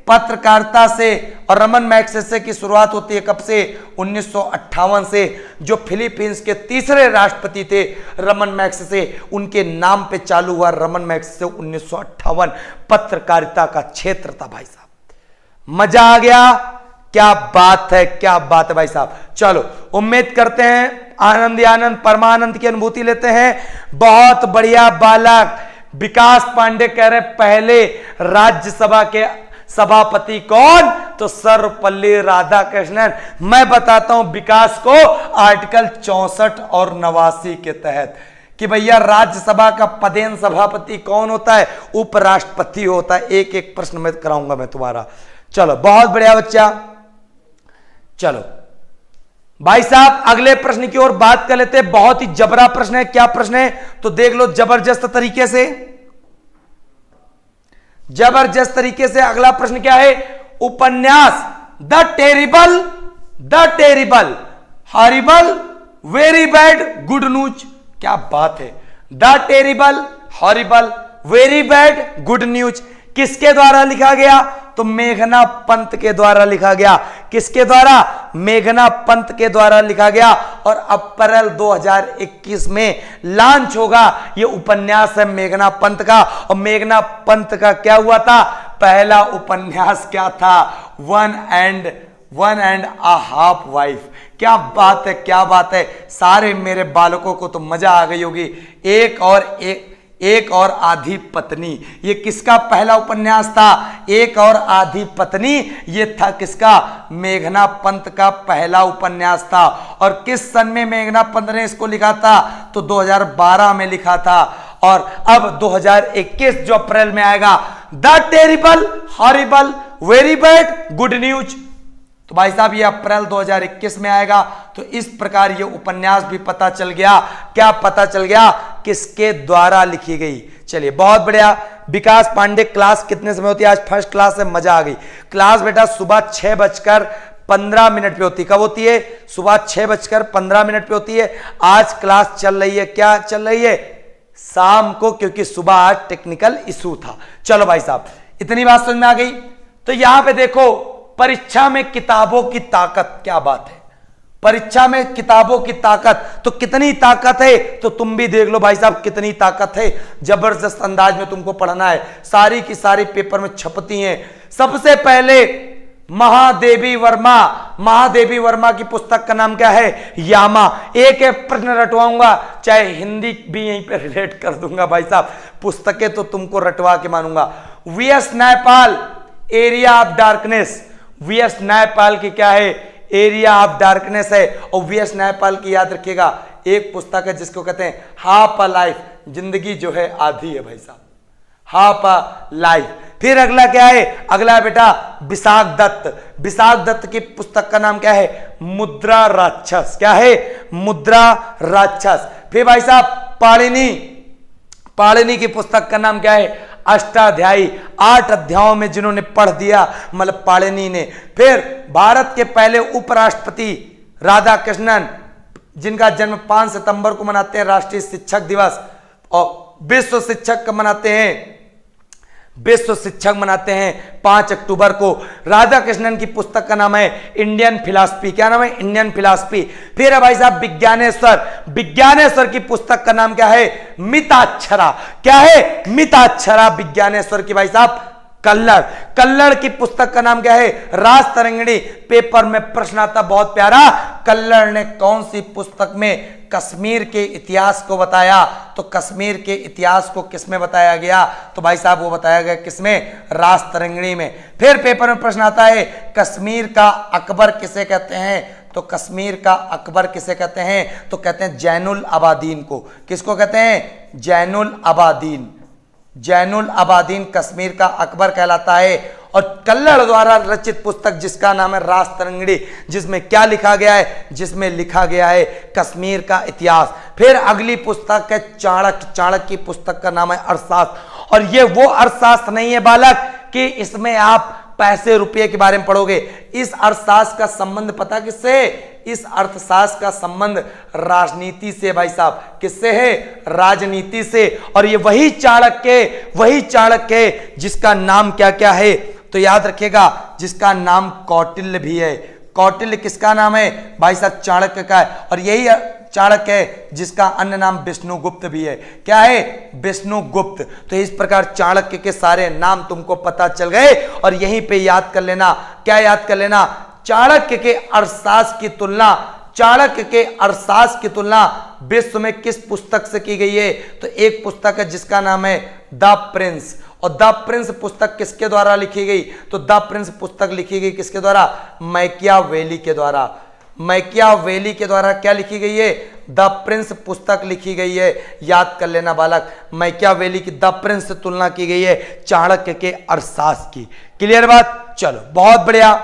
पत्रकारिता से। और रमन मैग्सेसे की शुरुआत होती है कब से? 1958 से। जो फिलीपींस के तीसरे राष्ट्रपति थे रमन मैग्सेसे, उनके नाम पे चालू हुआ रमन मैग्सेसे 1958। पत्रकारिता का क्षेत्र था भाई साहब। मजा आ गया? क्या बात है, क्या बात है भाई साहब। चलो उम्मीद करते हैं आनंद ही आनंद, परमानंद की अनुभूति लेते हैं। बहुत बढ़िया बालक। विकास पांडे कह रहे पहले राज्यसभा के सभापति कौन? तो सर्वपल्ली राधाकृष्णन। मैं बताता हूं विकास को आर्टिकल 64 और 89 के तहत कि भैया राज्यसभा का पदेन सभापति कौन होता है? उपराष्ट्रपति होता है। एक एक प्रश्न में कराऊंगा मैं तुम्हारा। चलो बहुत बढ़िया बच्चा। चलो भाई साहब अगले प्रश्न की ओर बात कर लेते हैं। बहुत ही जबरा प्रश्न है। क्या प्रश्न है तो देख लो जबरदस्त तरीके से, जबरदस्त तरीके से। अगला प्रश्न क्या है? उपन्यास the terrible horrible very bad good news. क्या बात है। The terrible horrible very bad good news किसके द्वारा लिखा गया? तो मेघना पंत के द्वारा लिखा गया। किसके द्वारा? मेघना पंत के द्वारा लिखा गया। और अप्रैल 2021 में लॉन्च होगा। यह उपन्यास है मेघना पंत का। और मेघना पंत का क्या हुआ था? पहला उपन्यास क्या था? One and a half wife. क्या बात है, क्या बात है। सारे मेरे बालकों को तो मजा आ गई होगी। एक और आधी पत्नी, ये किसका पहला उपन्यास था? एक और आधी पत्नी, ये था किसका? मेघना पंत का पहला उपन्यास था। और किस सन में मेघना पंत ने इसको लिखा था? तो 2012 में लिखा था। और अब 2021 जो अप्रैल में आएगा, the terrible horrible very bad good news. तो भाई साहब ये अप्रैल 2021 में आएगा। तो इस प्रकार ये उपन्यास भी पता चल गया। क्या पता चल गया? किसके द्वारा लिखी गई। चलिए बहुत बढ़िया। विकास पांडे क्लास कितने समय होती है? आज फर्स्ट क्लास है, मजा आ गई। क्लास बेटा सुबह 6:15 पे होती है। कब होती है? सुबह 6:15 पे होती है। आज क्लास चल रही है, क्या चल रही है? शाम को, क्योंकि सुबह आज टेक्निकल इशू था। चलो भाई साहब इतनी बात समझ में आ गई। तो यहां पे देखो परीक्षा में किताबों की ताकत। क्या बात है। परीक्षा में किताबों की ताकत। तो कितनी ताकत है तो तुम भी देख लो भाई साहब कितनी ताकत है। जबरदस्त अंदाज में तुमको पढ़ना है। सारी की सारी पेपर में छपती हैं। सबसे पहले महादेवी वर्मा की पुस्तक का नाम क्या है? यामा। एक एक प्रश्न रटवाऊंगा, चाहे हिंदी भी यहीं पे रिलेट कर दूंगा भाई साहब। पुस्तकें तो तुमको रटवा के मानूंगा। V S Naipaul area of darkness. V S Naipaul की क्या है? एरिया ऑफ डार्कनेस है। और वीएस नायपाल की याद रखिएगा एक पुस्तक है जिसको कहते हैं हाफ अ लाइफ। जिंदगी जो है आधी है भाई साहब, हाफ अ लाइफ। फिर अगला क्या है? अगला बेटा विशाख दत्त की पुस्तक का नाम क्या है? मुद्रा राक्षस। क्या है? मुद्रा राक्षस। फिर भाई साहब पाणिनि की पुस्तक का नाम क्या है? अष्टाध्यायी। 8 अध्यायों में जिन्होंने पढ़ दिया मतलब पाणिनि ने। फिर भारत के पहले उपराष्ट्रपति राधाकृष्णन, जिनका जन्म 5 सितंबर को मनाते हैं राष्ट्रीय शिक्षक दिवस। और विश्व शिक्षक मनाते हैं 5 अक्टूबर को। राधाकृष्णन की पुस्तक का नाम है इंडियन फिलॉसफी। क्या नाम है? Indian philosophy. फिर है भाई साहब विज्ञानेश्वर की पुस्तक का नाम क्या है? मिताक्षरा। क्या है? मिताक्षरा विज्ञानेश्वर की भाई साहब। कल्लड़ की पुस्तक का नाम क्या है? राजतरंगिणी। पेपर में प्रश्न आता बहुत प्यारा, कल्लड़ ने कौन सी पुस्तक में कश्मीर के इतिहास को बताया? तो कश्मीर के इतिहास को किसमें बताया गया? तो भाई साहब वो बताया गया किसमें? राजतरंगिणी में। फिर पेपर में प्रश्न आता है कश्मीर का अकबर किसे कहते हैं? तो कश्मीर का अकबर किसे कहते हैं? तो कहते हैं जैनुल अबादीन को। किसको कहते हैं? जैनुल अबादीन कश्मीर का अकबर कहलाता है। और कल्लड़ द्वारा रचित पुस्तक जिसका नाम है राजतरंगिणी, जिसमें क्या लिखा गया है? जिसमें लिखा गया है कश्मीर का इतिहास। फिर अगली पुस्तक है चाणक्य की पुस्तक का नाम है अर्थशास्त्र। और ये वो अर्थशास्त्र नहीं है बालक कि इसमें आप पैसे रुपये के बारे में पढ़ोगे। इस अर्थशास्त्र का संबंध पता किससे? इस अर्थशास्त्र का संबंध राजनीति से भाई साहब। किससे है? राजनीति से। और ये वही चाणक्य जिसका नाम क्या क्या है? तो याद रखिएगा जिसका नाम कौटिल्य भी है। कौटिल्य किसका नाम है? भाई साहब चाणक्य का है। और यही चाणक्य है, जिसका अन्य नाम विष्णुगुप्त भी है। क्या है? विष्णुगुप्त। तो इस प्रकार चाणक्य के सारे नाम तुमको पता चल गए और यहीं पे याद कर लेना। क्या याद कर लेना? चाणक्य के अर्थशास्त्र की तुलना, चाणक्य के अर्थशास्त्र की तुलना विश्व में किस पुस्तक से की गई है? तो एक पुस्तक है जिसका नाम है द प्रिंस। और द प्रिंस पुस्तक किसके द्वारा लिखी गई? तो द प्रिंस पुस्तक लिखी गई किसके द्वारा? मैकियावेली के द्वारा। मैकियावेली के द्वारा क्या लिखी गई है? द प्रिंस पुस्तक लिखी गई है। याद कर लेना बालक, मैकियावेली की द प्रिंस से तुलना की गई है चाणक्य के अर्थशास्त्र की। क्लियर बात? चलो बहुत बढ़िया,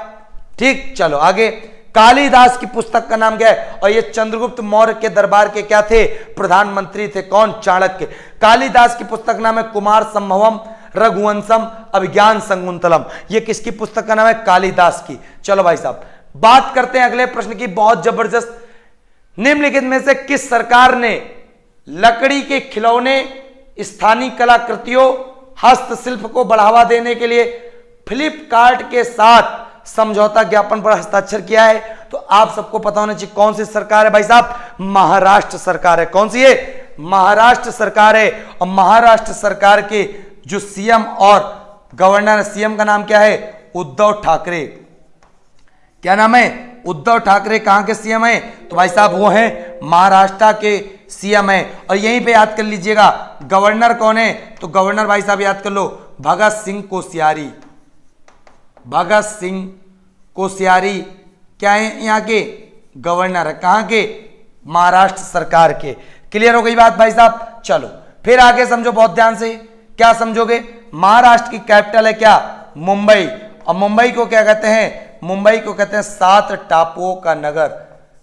ठीक। चलो आगे, कालिदास की पुस्तक का नाम क्या है? और ये चंद्रगुप्त मौर्य के दरबार के क्या थे? प्रधानमंत्री थे। कौन? चाणक्य। कालिदास की पुस्तक नाम है कुमार संभवम रघुवंशम अभिज्ञान संकुंतलम। ये किसकी पुस्तक का नाम है? कालिदास की। चलो भाई साहब बात करते हैं अगले प्रश्न की, बहुत जबरदस्त। निम्नलिखित में से किस सरकार ने लकड़ी के खिलौने, स्थानीय कलाकृतियों, हस्तशिल्प को बढ़ावा देने के लिए फ्लिपकार्ट के साथ समझौता ज्ञापन पर हस्ताक्षर किया है? तो आप सबको पता होना चाहिए कौन सी सरकार है भाई साहब? महाराष्ट्र सरकार है। कौन सी है? महाराष्ट्र सरकार है। और महाराष्ट्र सरकार के जो सीएम और गवर्नर, सीएम का नाम क्या है? उद्धव ठाकरे। क्या नाम है? उद्धव ठाकरे। कहां के सीएम है? तो भाई साहब वो है महाराष्ट्र के सीएम है। और यहीं पे याद कर लीजिएगा गवर्नर कौन है? तो गवर्नर भाई साहब याद कर लो, भगत सिंह कोश्यारी। भगत सिंह कोश्यारी क्या है? यहाँ के गवर्नर है। कहां के? महाराष्ट्र सरकार के। क्लियर हो गई बात भाई साहब? चलो फिर आगे समझो बहुत ध्यान से। क्या समझोगे? महाराष्ट्र की कैपिटल है क्या? मुंबई। और मुंबई को क्या कहते हैं? मुंबई को कहते हैं 7 टापुओं का नगर।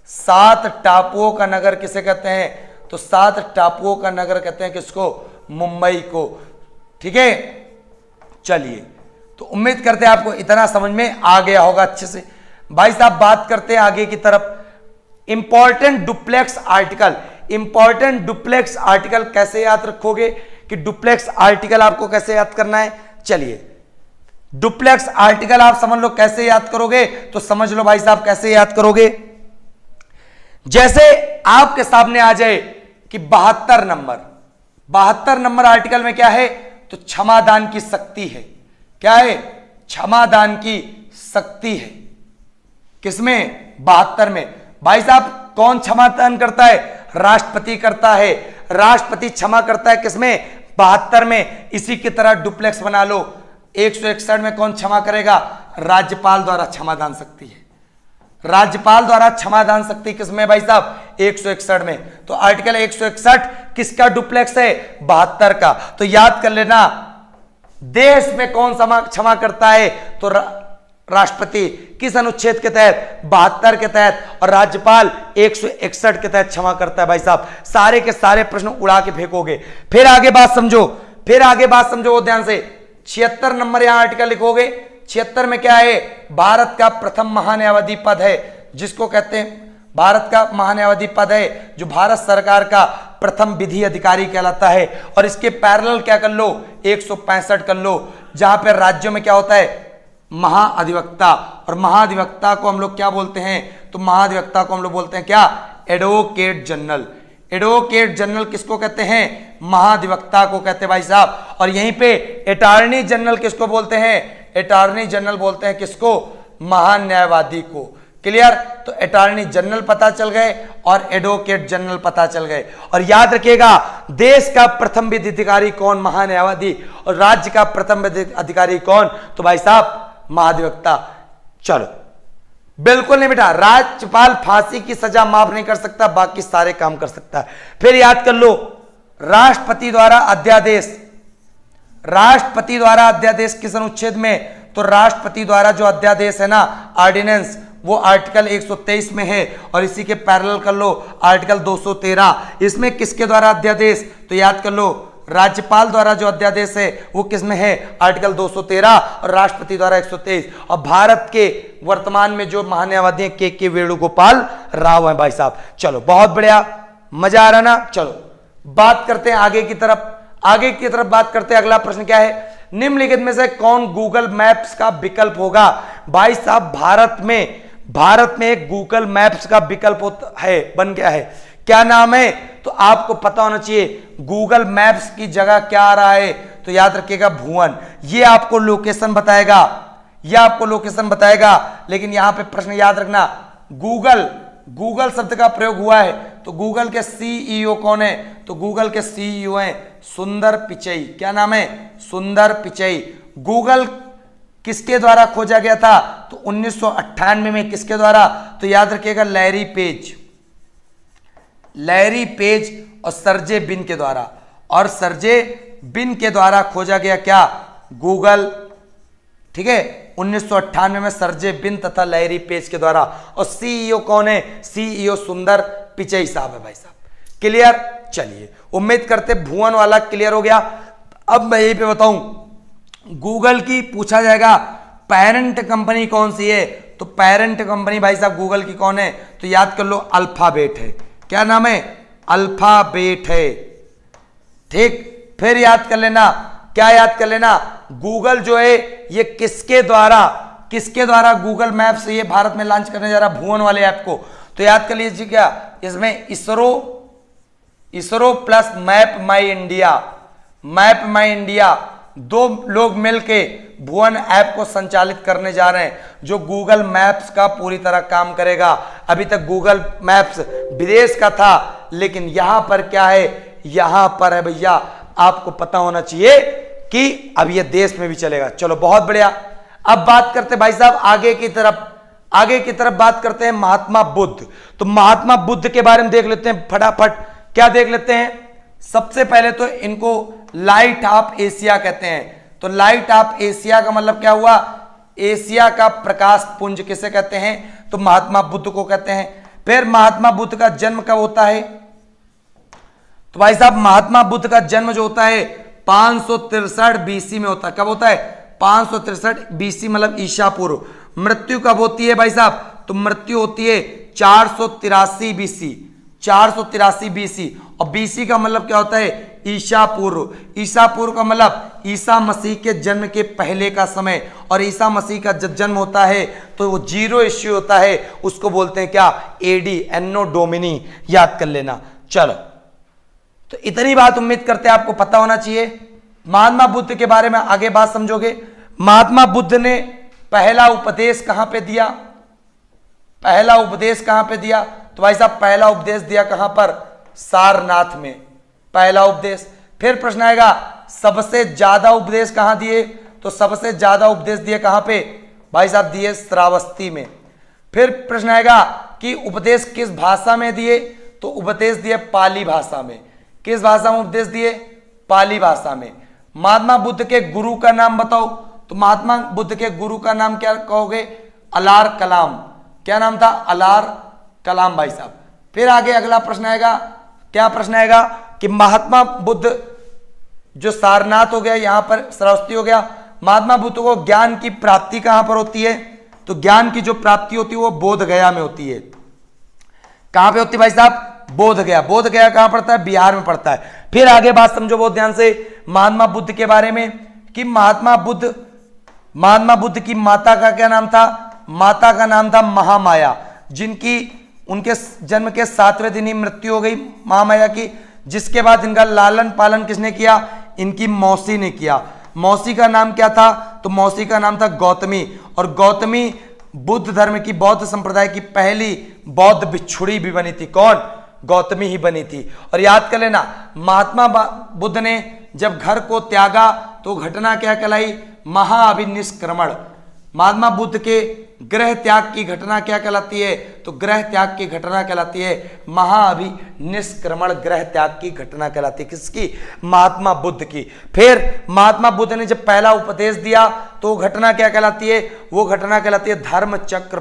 7 टापुओं का नगर किसे कहते हैं? तो 7 टापुओं का नगर कहते हैं किसको? मुंबई को। ठीक है, चलिए तो उम्मीद करते हैं आपको इतना समझ में आ गया होगा अच्छे से। भाई साहब बात करते हैं आगे की तरफ। Important duplex article. Important duplex article कैसे याद रखोगे कि डुप्लेक्स आर्टिकल आपको कैसे याद करना है? चलिए डुप्लेक्स आर्टिकल आप समझ लो कैसे याद करोगे, तो समझ लो भाई साहब कैसे याद करोगे। जैसे आपके सामने आ जाए कि 72 नंबर, 72 नंबर आर्टिकल में क्या है? तो क्षमादान की शक्ति है। क्या है? क्षमादान की शक्ति है। किसमें? 72 में। भाई साहब कौन क्षमादान करता है? राष्ट्रपति करता है। राष्ट्रपति क्षमा करता है किसमें? 72 में। इसी की तरह डुप्लेक्स बना लो। 161 में कौन क्षमा करेगा? राज्यपाल द्वारा क्षमादान शक्ति है। राज्यपाल द्वारा क्षमादान शक्ति किसमें भाई साहब? 161 में। तो आर्टिकल 161 किसका डुप्लेक्स है? 72 का। तो याद कर लेना देश में कौन क्षमा करता है? तो राष्ट्रपति। किस अनुच्छेद के तहत? 72 के तहत। और राज्यपाल 161 के तहत क्षमा करता है। भाई साहब सारे के सारे प्रश्न उड़ा के फेंकोगे। फिर आगे बात समझो, फिर आगे बात समझो वो ध्यान से। 76 नंबर यहां आर्टिकल लिखोगे। 76 में क्या है? भारत का प्रथम महान्यायाधीश पद है, जिसको कहते हैं भारत का महान्यायाधीश पद है, जो भारत सरकार का प्रथम विधि अधिकारी कहलाता है। और इसके पैरेलल क्या कर लो? 165 कर लो, जहां पर राज्यों में क्या होता है? महाधिवक्ता। और महाधिवक्ता को हम लोग क्या बोलते हैं? तो महाधिवक्ता को हम लोग बोलते हैं क्या? Advocate general. एडवोकेट जनरल किसको कहते हैं? महाधिवक्ता को कहते हैं भाई साहब। और यहीं पे अटॉर्नी जनरल किसको बोलते हैं? अटॉर्नी जनरल बोलते हैं किसको? महान्यायवादी को। क्लियर? तो अटॉर्नी जनरल पता चल गए और एडवोकेट जनरल पता चल गए। और याद रखिएगा देश का प्रथम विधि अधिकारी कौन? महान्यायवादी। और राज्य का प्रथम विधि अधिकारी कौन? तो भाई साहब महाधिवक्ता। चलो बिल्कुल नहीं बेटा, राज्यपाल फांसी की सजा माफ नहीं कर सकता, बाकी सारे काम कर सकता है। फिर याद कर लो राष्ट्रपति द्वारा अध्यादेश। राष्ट्रपति द्वारा अध्यादेश किस अनुच्छेद में? तो राष्ट्रपति द्वारा जो अध्यादेश है ना, ऑर्डिनेंस, वो आर्टिकल 123 में है। और इसी के पैरेलल कर लो आर्टिकल 213। इसमें किसके द्वारा अध्यादेश? तो याद कर लो राज्यपाल द्वारा जो अध्यादेश है वो किसमें है? आर्टिकल 213। और राष्ट्रपति द्वारा 123। और भारत के वर्तमान में जो महान्यायवादी हैं के वेणुगोपाल राव हैं भाई साहब। चलो बहुत बढ़िया, मजा आ रहा ना। चलो बात करते हैं आगे की तरफ। आगे की तरफ बात करते हैं। अगला प्रश्न क्या है? निम्नलिखित में से कौन गूगल मैप्स का विकल्प होगा? भाई साहब भारत में एक गूगल मैप्स का विकल्प है, बन गया है। क्या नाम है? तो आपको पता होना चाहिए गूगल मैप्स की जगह क्या आ रहा है, तो याद रखिएगा भुवन। ये आपको लोकेशन बताएगा, यह आपको लोकेशन बताएगा। लेकिन यहां पे प्रश्न याद रखना, गूगल शब्द का प्रयोग हुआ है, तो गूगल के सीईओ कौन है? तो गूगल के सीईओ हैं सुंदर पिचई। क्या नाम है? सुंदर पिचई। गूगल किसके द्वारा खोजा गया था? तो 1998 में। किसके द्वारा? तो याद रखिएगा लैरी पेज और सर्जे बिन के द्वारा। और सर्जे बिन के द्वारा खोजा गया क्या? गूगल। ठीक है, 1998 में सर्जे बिन तथा लैरी पेज के द्वारा। और सीईओ कौन है? सीईओ सुंदर पिचई साहब है भाई साहब। क्लियर? चलिए, उम्मीद करते भुवन वाला क्लियर हो गया। अब मैं यही पे बताऊं, गूगल की पूछा जाएगा पेरेंट कंपनी कौन सी है? तो पेरेंट कंपनी भाई साहब गूगल की कौन है? तो याद कर लो अल्फाबेट है। क्या नाम है? अल्फाबेट है। ठीक, फिर याद कर लेना, क्या याद कर लेना? गूगल जो है ये किसके द्वारा गूगल मैप्स ये भारत में लॉन्च करने जा रहा भुवन वाले ऐप को? तो याद कर लीजिए क्या, इसमें इसरो प्लस मैप माई इंडिया दो लोग मिलके भुवन ऐप को संचालित करने जा रहे हैं, जो गूगल मैप्स का पूरी तरह काम करेगा। अभी तक गूगल मैप्स विदेश का था, लेकिन यहां पर क्या है? यहां पर है भैया, आपको पता होना चाहिए कि अब ये देश में भी चलेगा। चलो बहुत बढ़िया। अब बात करते भाई साहब आगे की तरफ बात करते हैं महात्मा बुद्ध। तो महात्मा बुद्ध के बारे में देख लेते हैं फटाफट। क्या देख लेते हैं? सबसे पहले तो इनको लाइट ऑफ एशिया कहते हैं। तो लाइट ऑफ एशिया का मतलब क्या हुआ? एशिया का प्रकाश पुंज किसे कहते हैं? तो महात्मा बुद्ध को कहते हैं। फिर महात्मा बुद्ध का जन्म कब होता है? तो भाई साहब महात्मा बुद्ध का जन्म जो होता है 563 बीसी में होता है। कब होता है? 563 बीसी मतलब ईसा पूर्व। मृत्यु कब होती है भाई साहब? तो मृत्यु होती है 483 बीसी। और बीसी का मतलब क्या होता है? ईसा पूर्व। ईसा पूर्व का मतलब ईसा मसीह के जन्म के पहले का समय। और ईसा मसीह का जब जन्म होता है तो वो 0 इश्यू होता है, उसको बोलते हैं क्या? एडी, एनो डोमिनी। याद कर लेना। चलो, तो इतनी बात उम्मीद करते हैं आपको पता होना चाहिए। महात्मा बुद्ध के बारे में आगे बात समझोगे। महात्मा बुद्ध ने पहला उपदेश कहां पे दिया? तो भाई साहब पहला उपदेश दिया कहां पर? सारनाथ में पहला उपदेश। फिर प्रश्न आएगा सबसे ज्यादा उपदेश कहां दिए? तो सबसे ज्यादा उपदेश दिए कहां पे? भाई साहब दिए श्रावस्ती में। फिर प्रश्न आएगा कि उपदेश किस भाषा में दिए? तो उपदेश दिए पाली भाषा में। किस भाषा में उपदेश दिए? पाली भाषा में। महात्मा बुद्ध के गुरु का नाम बताओ। तो महात्मा बुद्ध के गुरु का नाम क्या कहोगे? अलार कलाम। क्या नाम था? अलार कलाम भाई साहब। फिर आगे अगला प्रश्न आएगा, क्या प्रश्न आएगा कि महात्मा बुद्ध जो सारनाथ हो गया, यहां पर श्रावस्ती हो गया, महात्मा बुद्ध को ज्ञान की प्राप्ति कहां पर होती है? तो ज्ञान की जो प्राप्ति होती है वो बोध गया में होती है। कहां पे होती है भाई साहब? बोध गया कहां पड़ता है? बिहार में पड़ता है। फिर आगे बात समझो बहुत ध्यान से महात्मा बुद्ध के बारे में कि महात्मा बुद्ध की माता का क्या नाम था? माता का नाम था महामाया, जिनकी उनके जन्म के 7वें दिन ही मृत्यु हो गई महामाया की। जिसके बाद इनका लालन पालन किसने किया? इनकी मौसी ने किया। मौसी का नाम क्या था? तो मौसी का नाम था गौतमी। और गौतमी बुद्ध धर्म की, बौद्ध संप्रदाय की पहली बौद्ध भिक्षुणी भी बनी थी। कौन? गौतमी ही बनी थी। और याद कर लेना, महात्मा बुद्ध ने जब घर को त्यागा तो घटना क्या कहलाई? महाअभिनिष्क्रमण। महात्मा बुद्ध के गृह त्याग की घटना क्या कहलाती है? तो गृह त्याग की घटना कहलाती है महाअभिनिष्क्रमण। गृह त्याग की घटना कहलाती है किसकी? महात्मा बुद्ध की। फिर महात्मा बुद्ध ने जब पहला उपदेश दिया तो घटना क्या कहलाती है? वो घटना कहलाती है धर्मचक्र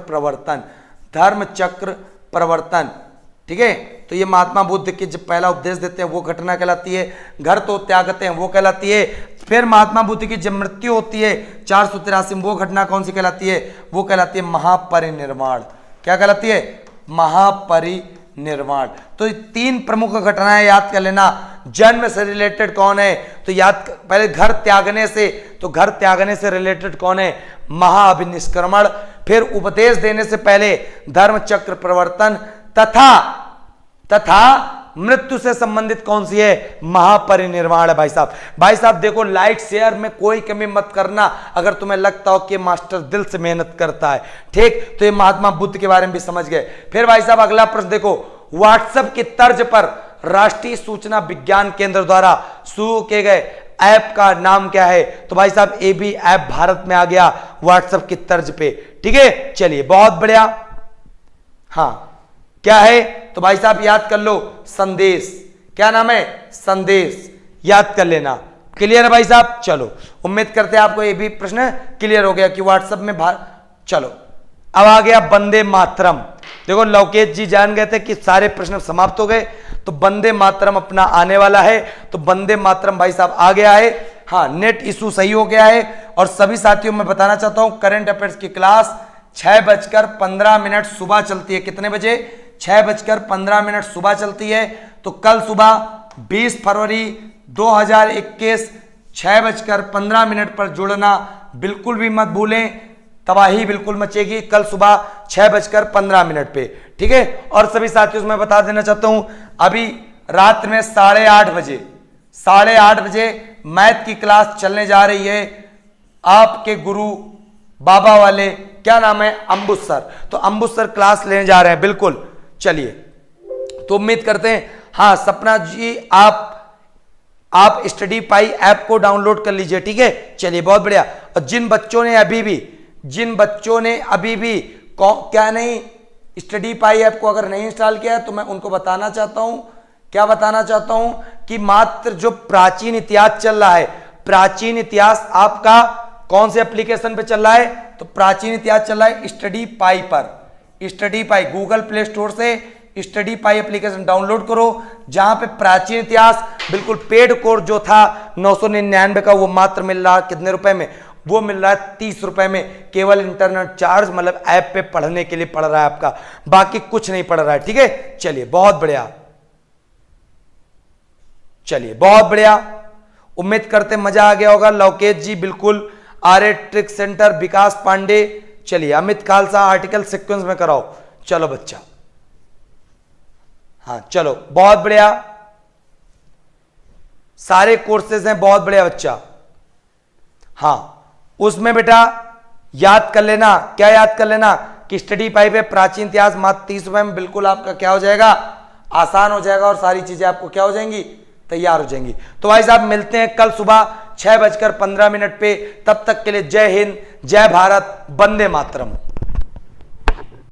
प्रवर्तन। ठीक है, तो ये महात्मा बुद्ध के जब पहला उपदेश देते हैं वो घटना कहलाती है। घर तो त्यागते हैं वो कहलाती है। फिर महात्मा बुद्ध की जब मृत्यु होती है 483 में, वो घटना कौन सी कहलाती है? वो कहलाती है महापरिनिर्वाण। क्या कहलाती है? महापरिनिर्वाण। तो 3 प्रमुख घटनाएं याद कर लेना। जन्म से रिलेटेड कौन है? तो पहले घर त्यागने से रिलेटेड कौन है? महाअभिनिष्क्रमण। फिर उपदेश देने से पहले धर्मचक्र प्रवर्तन, तथा तथा मृत्यु से संबंधित कौन सी है? महापरिनिर्वाण है भाई साहब। भाई साहब देखो, लाइक शेयर में कोई कमी मत करना अगर तुम्हें लगता हो कि मास्टर दिल से मेहनत करता है, ठीक। तो ये महात्मा बुद्ध के बारे में भी समझ गए। फिर भाई साहब अगला प्रश्न देखो, व्हाट्सएप की तर्ज पर राष्ट्रीय सूचना विज्ञान केंद्र द्वारा शुरू किए गए ऐप का नाम क्या है? तो भाई साहब ये भी ऐप भारत में आ गया व्हाट्सएप की तर्ज पे, ठीक है। चलिए बहुत बढ़िया। हाँ क्या है? तो भाई साहब याद कर लो, संदेश। क्या नाम है? संदेश, याद कर लेना। क्लियर है भाई साहब? चलो उम्मीद करते हैं आपको ये भी प्रश्न क्लियर हो गया कि व्हाट्सएप में चलो अब आ गया वंदे मातरम। देखो लवकेश जी जान गए थे कि सारे प्रश्न समाप्त हो गए, तो वंदे मातरम अपना आने वाला है। तो वंदे मातरम भाई साहब आ गया है। हाँ नेट इशू सही हो गया है। और सभी साथियों मैं बताना चाहता हूं, करंट अफेयर्स की क्लास 6:15 सुबह चलती है। कितने बजे? 6:15 सुबह चलती है। तो कल सुबह 20 फरवरी 2021 6:15 पर जुड़ना बिल्कुल भी मत भूलें, तबाही बिल्कुल मचेगी कल सुबह 6:15 पे, ठीक है। और सभी साथियों से मैं बता देना चाहता हूं, अभी रात में 8:30 बजे मैथ की क्लास चलने जा रही है। आपके गुरु बाबा वाले, क्या नाम है? अंबुज सर। तो अंबुज सर क्लास लेने जा रहे हैं, बिल्कुल। चलिए तो उम्मीद करते हैं, हाँ सपना जी आप स्टडी पाई ऐप को डाउनलोड कर लीजिए, ठीक है। चलिए बहुत बढ़िया। और जिन बच्चों ने अभी भी क्या नहीं स्टडी पाई ऐप को अगर नहीं इंस्टॉल किया है, तो मैं उनको बताना चाहता हूं, क्या बताना चाहता हूं कि मात्र जो प्राचीन इतिहास चल रहा है, प्राचीन इतिहास आपका कौन से एप्लीकेशन पे चल रहा है? तो प्राचीन इतिहास चल रहा है स्टडी पाई पर। स्टडी पाई, गूगल प्ले स्टोर से स्टडी पाई एप्लीकेशन डाउनलोड करो, जहां पे प्राचीन इतिहास बिल्कुल पेड कोर्स जो था 999 का, वो मात्र मिल रहा कितने रुपए में? वो मिल रहा है 30 रुपए में, केवल इंटरनेट चार्ज, मतलब ऐप पे पढ़ने के लिए पढ़ रहा है आपका, बाकी कुछ नहीं पढ़ रहा है, ठीक है। चलिए बहुत बढ़िया, चलिए बहुत बढ़िया। उम्मीद करते मजा आ गया होगा। लवकेश जी बिल्कुल, आर्य ट्रिक सेंटर, विकास पांडे। चलिए अमित खालसा आर्टिकल सीक्वेंस में कराओ। चलो बच्चा, हाँ चलो बहुत बढ़िया, सारे कोर्सेज हैं, बहुत बढ़िया बच्चा। हाँ उसमें बेटा याद कर लेना, क्या याद कर लेना कि स्टडी पाई पे प्राचीन इतिहास मात्र 30 रुपए में बिल्कुल आपका क्या हो जाएगा? आसान हो जाएगा, और सारी चीजें आपको क्या हो जाएंगी? तैयार हो जाएंगी। तो भाई साहब मिलते हैं कल सुबह 6:15 पे। तब तक के लिए जय हिंद, जय भारत, वंदे मातरम।